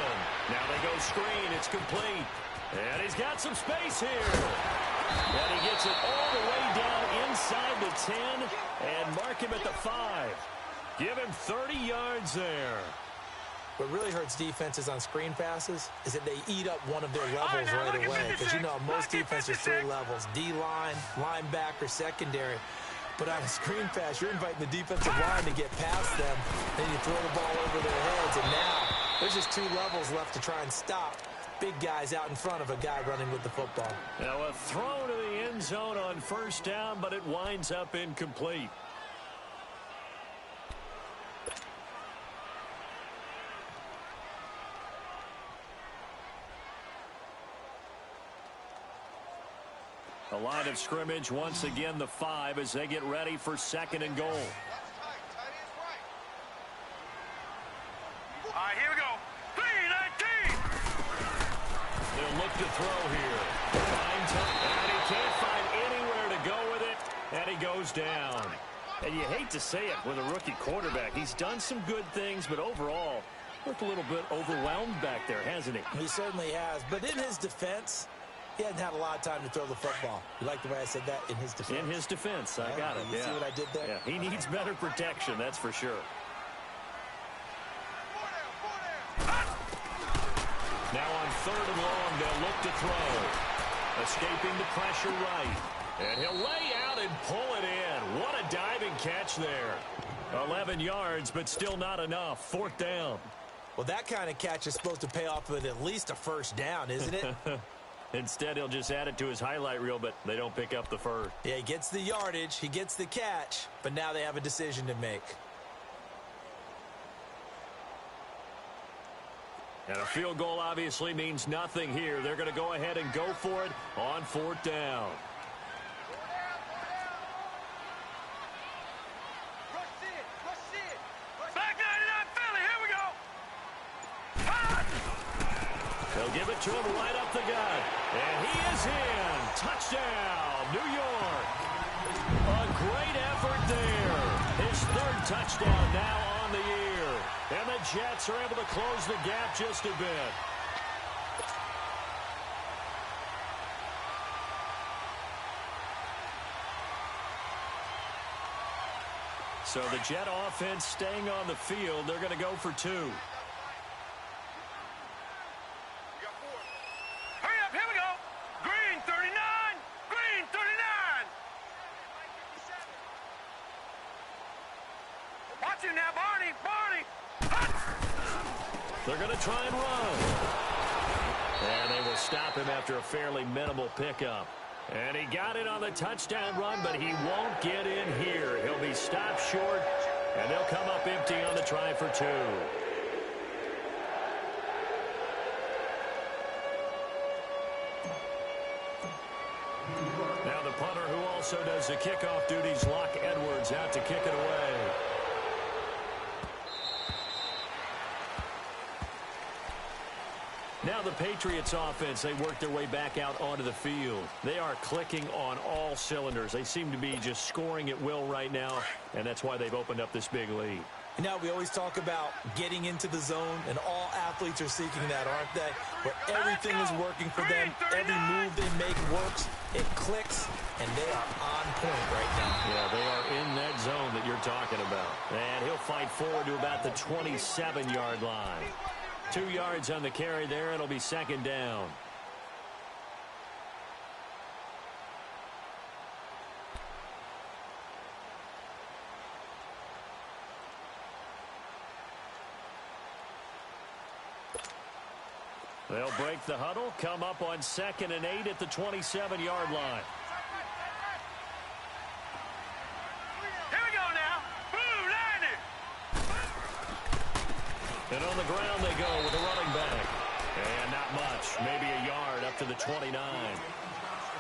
Now they go screen. It's complete. And he's got some space here. And he gets it all the way down inside the 10 and mark him at the 5. Give him 30 yards there. What really hurts defenses on screen passes is that they eat up one of their levels right away. Because you know most defenses 3 levels: D-line, linebacker, secondary. But on a screen pass, you're inviting the defensive line to get past them. Then you throw the ball over their heads. And now there's just 2 levels left to try and stop big guys out in front of a guy running with the football. Now a throw to the end zone on 1st down, but it winds up incomplete. The line of scrimmage, once again, the 5 as they get ready for 2nd and goal. All right, here we go. 3-19. They'll look to throw here. Finds him, and he can't find anywhere to go with it, and he goes down. And you hate to say it with a rookie quarterback. He's done some good things, but overall, looked a little bit overwhelmed back there, hasn't he? He certainly has. But in his defense, he hasn't had a lot of time to throw the football. You like the way I said that? In his defense. In his defense. I got it. You see what I did there? Yeah, he needs better protection, that's for sure. Now on 3rd and long, they'll look to throw. Escaping the pressure right. And he'll lay out and pull it in. What a diving catch there. 11 yards, but still not enough. 4th down. Well, that kind of catch is supposed to pay off with at least a 1st down, isn't it? Instead, he'll just add it to his highlight reel, but they don't pick up the first. Yeah, he gets the yardage, he gets the catch, but now they have a decision to make. And a field goal obviously means nothing here. They're going to go ahead and go for it on 4th down. Back 99 Philly, here we go. They'll give it to him right up the gut. And he is in. Touchdown, New York. A great effort there. His third touchdown now on the year. And the Jets are able to close the gap just a bit. So the Jet offense staying on the field. They're going to go for two. Hurry up, here we go. Green 39, green 39. Watch him now, Barney, Barney. They're going to try and run. And they will stop him after a fairly minimal pickup. And he got it on the touchdown run, but he won't get in here. He'll be stopped short, and they'll come up empty on the try for two. Now the punter, who also does the kickoff duties, Locke Edwards, out to kick it away. Now the Patriots offense, they work their way back out onto the field. They are clicking on all cylinders. They seem to be just scoring at will right now, and that's why they've opened up this big lead. Now, we always talk about getting into the zone, and all athletes are seeking that, aren't they? Where everything is working for them, every move they make works, it clicks, and they are on point right now. Yeah, they are in that zone that you're talking about. And he'll fight forward to about the 27-yard line. 2 yards on the carry there. It'll be second down. They'll break the huddle, come up on 2nd and 8 at the 27-yard line. Here we go now. Boom, landed. And on the ground they go with a running back. And not much, maybe a yard up to the 29.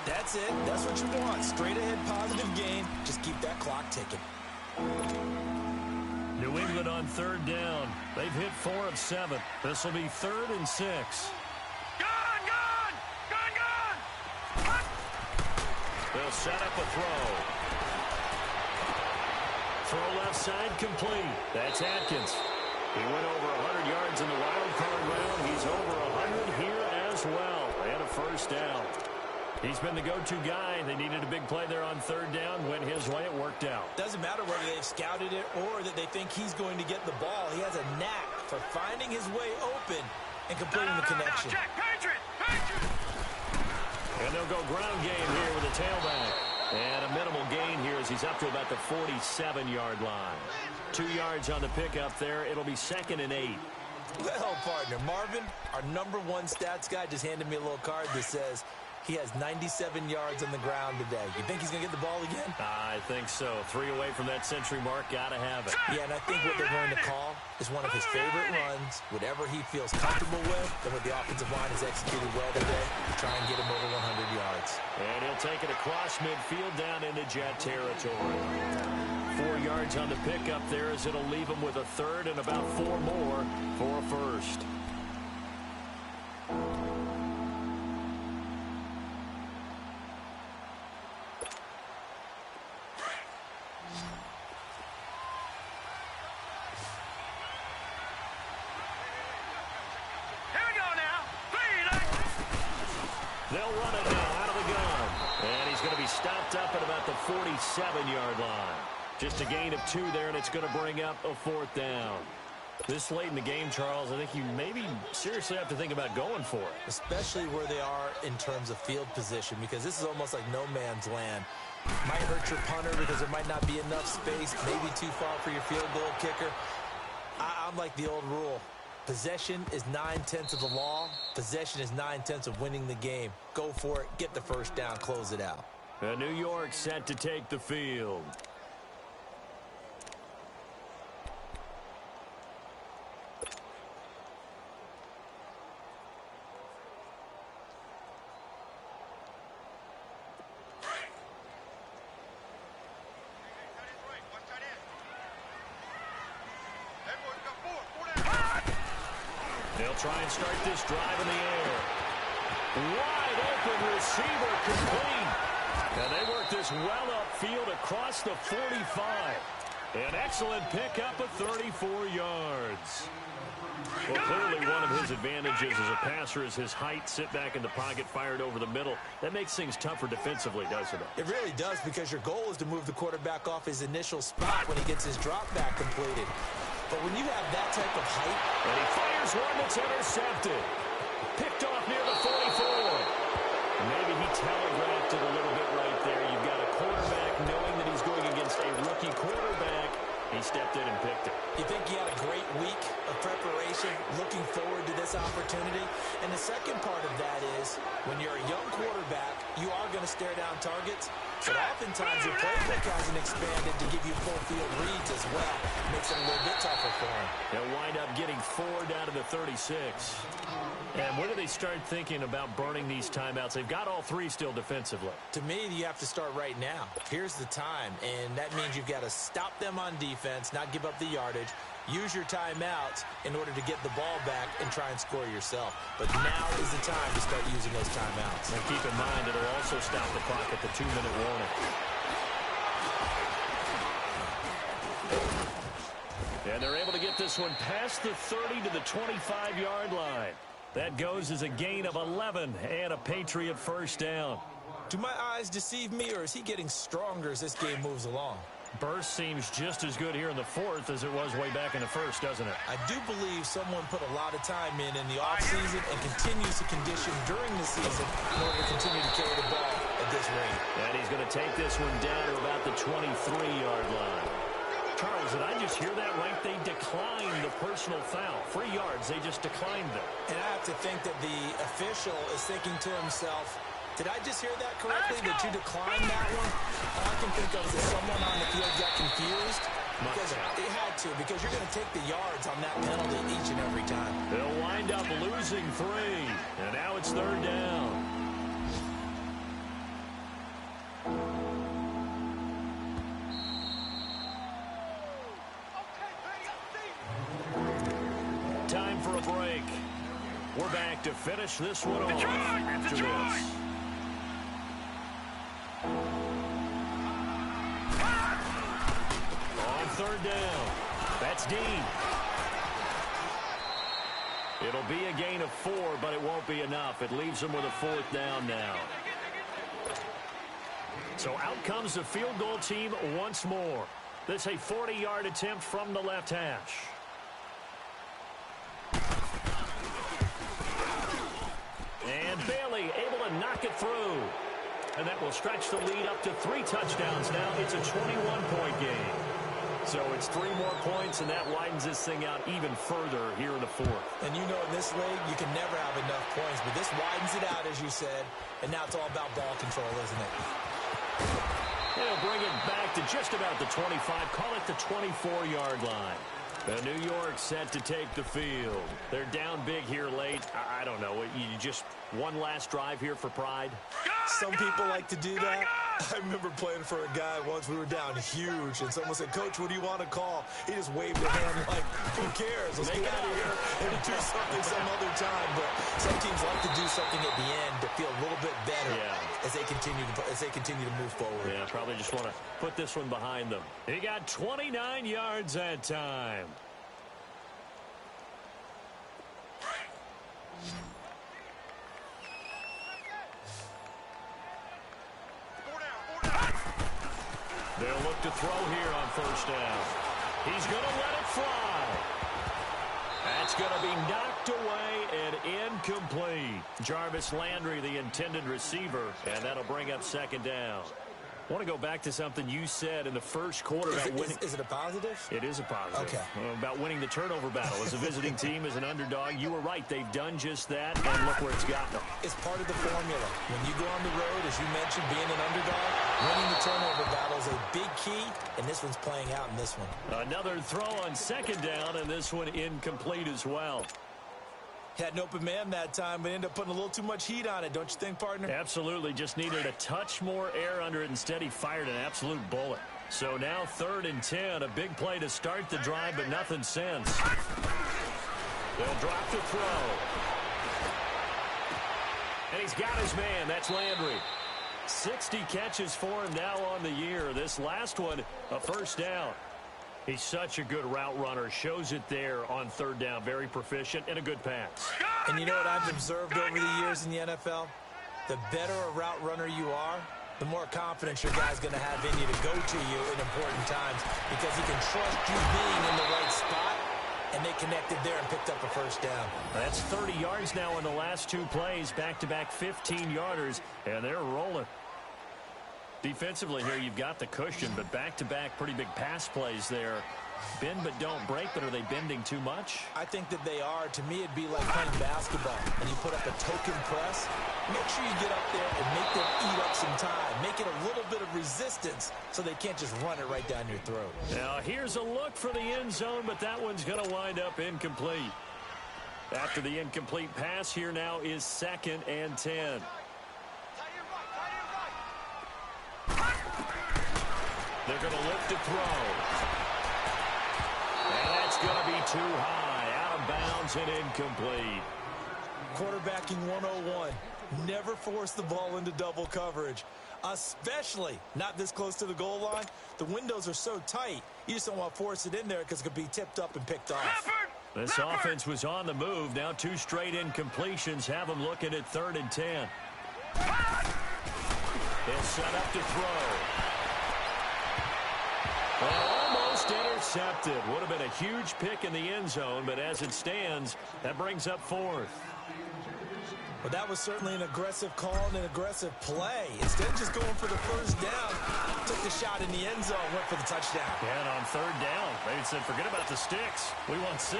That's it. That's what you want. Straight ahead positive gain. Just keep that clock ticking. New England on 3rd down. They've hit 4 of 7. This will be 3rd and 6. Gun, gun, gun, gun. They'll set up a throw. Throw left side complete. That's Atkins. He went over 100 yards in the wild card round. He's over 100 here as well. And a first down. He's been the go-to guy. They needed a big play there on 3rd down. Went his way. It worked out. Doesn't matter whether they've scouted it or that they think he's going to get the ball. He has a knack for finding his way open and completing the connection. Check, Patriot, Patriot. And they'll go ground game here with a tailback. And a minimal gain here as he's up to about the 47-yard line. 2 yards on the pickup there. It'll be 2nd and 8. Well, partner, Marvin, our #1 stats guy, just handed me a little card that says he has 97 yards on the ground today. You think he's going to get the ball again? I think so. 3 away from that century mark. Got to have it. Yeah, and I think what they're going to call is one of his favorite runs, whatever he feels comfortable with, and what the offensive line has executed well today, to try and get him over 100 yards. And he'll take it across midfield down into Jet territory. 4 yards on the pickup there as it'll leave him with a 3rd and about 4 more for a first. They'll run it now out of the gun. And he's going to be stopped up at about the 47-yard line. Just a gain of 2 there, and it's going to bring up a 4th down. This late in the game, Charles, I think you maybe seriously have to think about going for it. Especially where they are in terms of field position, because this is almost like no man's land. Might hurt your punter because there might not be enough space, maybe too far for your field goal kicker. I'm like the old rule. Possession is 9/10 of the law. Possession is 9/10 of winning the game. Go for it. Get the first down. Close it out. New York set to take the field. They'll They'll try and start this drive in the air. Wide open receiver complete. And they work this well upfield across the 45. An excellent pickup of 34 yards. Well, clearly one of his advantages as a passer is his height. Sit back in the pocket, fired over the middle. That makes things tougher defensively, doesn't it? It really does, because your goal is to move the quarterback off his initial spot when he gets his drop back completed. But when you have that type of height... And he fires one that's intercepted. Picked off near the 44. Maybe he telegraphed it a little bit right there. You've got a quarterback knowing that he's going against a rookie quarterback. He stepped in and picked it. You think he had a great week of preparation, looking forward to this opportunity? And the second part of that is, when you're a young quarterback, you are going to stare down targets, but oftentimes your playbook hasn't expanded to give you full field reads as well. Makes it a little bit tougher for him. They'll wind up getting 4 down to the 36. And when do they start thinking about burning these timeouts? They've got all 3 still defensively. To me, you have to start right now. Here's the time, and that means you've got to stop them on defense, not give up the yardage, use your timeouts in order to get the ball back and try and score yourself. But now is the time to start using those timeouts. And keep in mind, it'll also stop the clock at the 2-minute warning. And they're able to get this one past the 30 to the 25-yard line. That goes as a gain of 11 and a Patriot first down. Do my eyes deceive me, or is he getting stronger as this game moves along? Burst seems just as good here in the 4th as it was way back in the 1st, doesn't it? I do believe someone put a lot of time in the offseason and continues to condition during the season in order to continue to carry the ball at this rate. And he's going to take this one down to about the 23-yard line. Charles, did I just hear that right? They declined the personal foul. 3 yards, they just declined them. And I have to think that the official is thinking to himself, did I just hear that correctly, that you declined that one? All I can think of is that someone on the field got confused. Because it had to, because you're going to take the yards on that penalty each and every time. They'll wind up losing 3. And now it's 3rd down. Time for a break. We're back to finish this one off after this. On 3rd down, that's Dean. It'll be a gain of 4, but it won't be enough. It leaves them with a 4th down now. So out comes the field goal team once more. This a 40-yard attempt from the left hash. And Bailey able to knock it through. And that will stretch the lead up to 3 touchdowns now. It's a 21-point game. So it's 3 more points, and that widens this thing out even further here in the 4th. And you know, in this league, you can never have enough points, but this widens it out, as you said, and now it's all about ball control, isn't it? They'll bring it back to just about the 25, call it the 24-yard line. New York set to take the field. They're down big here late. I don't know. You just one last drive here for pride? Some people like to do that. I remember playing for a guy once. We were down huge, and someone said, "Coach, what do you want to call?" He just waved a hand like, "Who cares? Let's get out of here and do something some other time." But some teams like to do something at the end to feel a little bit better as they continue to move forward. Yeah, probably just want to put this one behind them. He got 29 yards that time. They'll look to throw here on 1st down. He's going to let it fly. That's going to be knocked away and incomplete. Jarvis Landry, the intended receiver, and that'll bring up 2nd down. I want to go back to something you said in the first quarter about winning. Is it a positive? It is a positive. Okay. About winning the turnover battle. As a visiting team, as an underdog, you were right. They've done just that, and look where it's gotten them. It's part of the formula. When you go on the road, as you mentioned, being an underdog, winning the turnover battle is a big key, and this one's playing out in this one. Another throw on 2nd down, and this one incomplete as well. Had an open man that time, but ended up putting a little too much heat on it, don't you think, partner? Absolutely. Just needed a touch more air under it. Instead, he fired an absolute bullet. So now 3rd and 10. A big play to start the drive, but nothing since. They'll drop to throw. And he's got his man. That's Landry. 60 catches for him now on the year. This last one, a first down. He's such a good route runner. Shows it there on third down. Very proficient and a good pass. And you know what I've observed over the years in the NFL? The better a route runner you are, the more confidence your guy's going to have in you to go to you in important times because he can trust you being in the right spot, and they connected there and picked up a first down. That's 30 yards now in the last two plays, back-to-back 15-yarders, and they're rolling. Defensively here, you've got the cushion, but back-to-back pretty big pass plays there. Bend but don't break, but are they bending too much? I think that they are. To me, it'd be like playing basketball, and you put up a token press. Make sure you get up there and make them eat up some time. Make it a little bit of resistance so they can't just run it right down your throat. Now, here's a look for the end zone, but that one's going to wind up incomplete. After the incomplete pass, here now is 2nd and 10. They're going to look to throw. And that's going to be too high. Out of bounds and incomplete. Quarterbacking 101. Never force the ball into double coverage, especially not this close to the goal line. The windows are so tight, you just don't want to force it in there because it could be tipped up and picked off. This offense was on the move. Now 2 straight incompletions have them looking at 3rd and 10. They'll set up to throw. Almost intercepted. Would have been a huge pick in the end zone, but as it stands, that brings up 4th. Well, that was certainly an aggressive call and an aggressive play. Instead of just going for the first down, took the shot in the end zone, went for the touchdown. Yeah, and on 3rd down, they said, forget about the sticks. We want 6.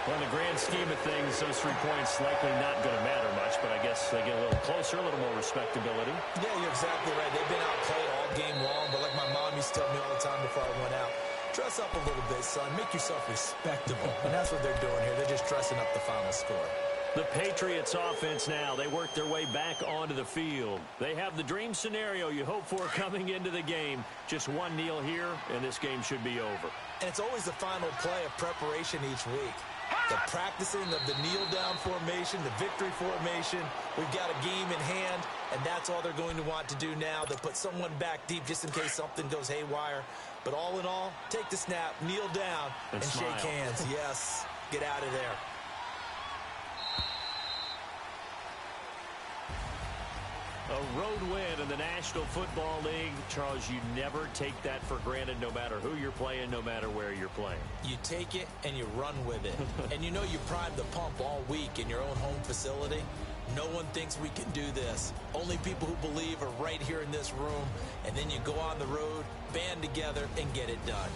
Well, in the grand scheme of things, those 3 points likely not going to matter much, but I guess they get a little closer, a little more respectability. Yeah, you're exactly right. They've been outplayed all game long, but like my mom used to tell me all the time before I went out, dress up a little bit, son. Make yourself respectable. And that's what they're doing here. They're just dressing up the final score. The Patriots offense now, they work their way back onto the field. They have the dream scenario you hope for coming into the game. Just one kneel here, and this game should be over. And it's always the final play of preparation each week. The practicing of the kneel-down formation, the victory formation. We've got a game in hand, and that's all they're going to want to do now. They'll put someone back deep just in case something goes haywire. But all in all, take the snap, kneel down, and shake hands. Yes, get out of there. A road win in the National Football League. Charles, you never take that for granted no matter who you're playing, no matter where you're playing. You take it and you run with it. And you know you primed the pump all week in your own home facility. No one thinks we can do this. Only people who believe are right here in this room. And then you go on the road, band together, and get it done.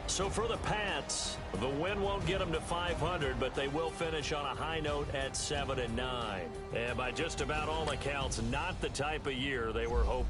So for the Pats, the win won't get them to 500, but they will finish on a high note at 7-9. And by just about all accounts, not the type of year they were hoping.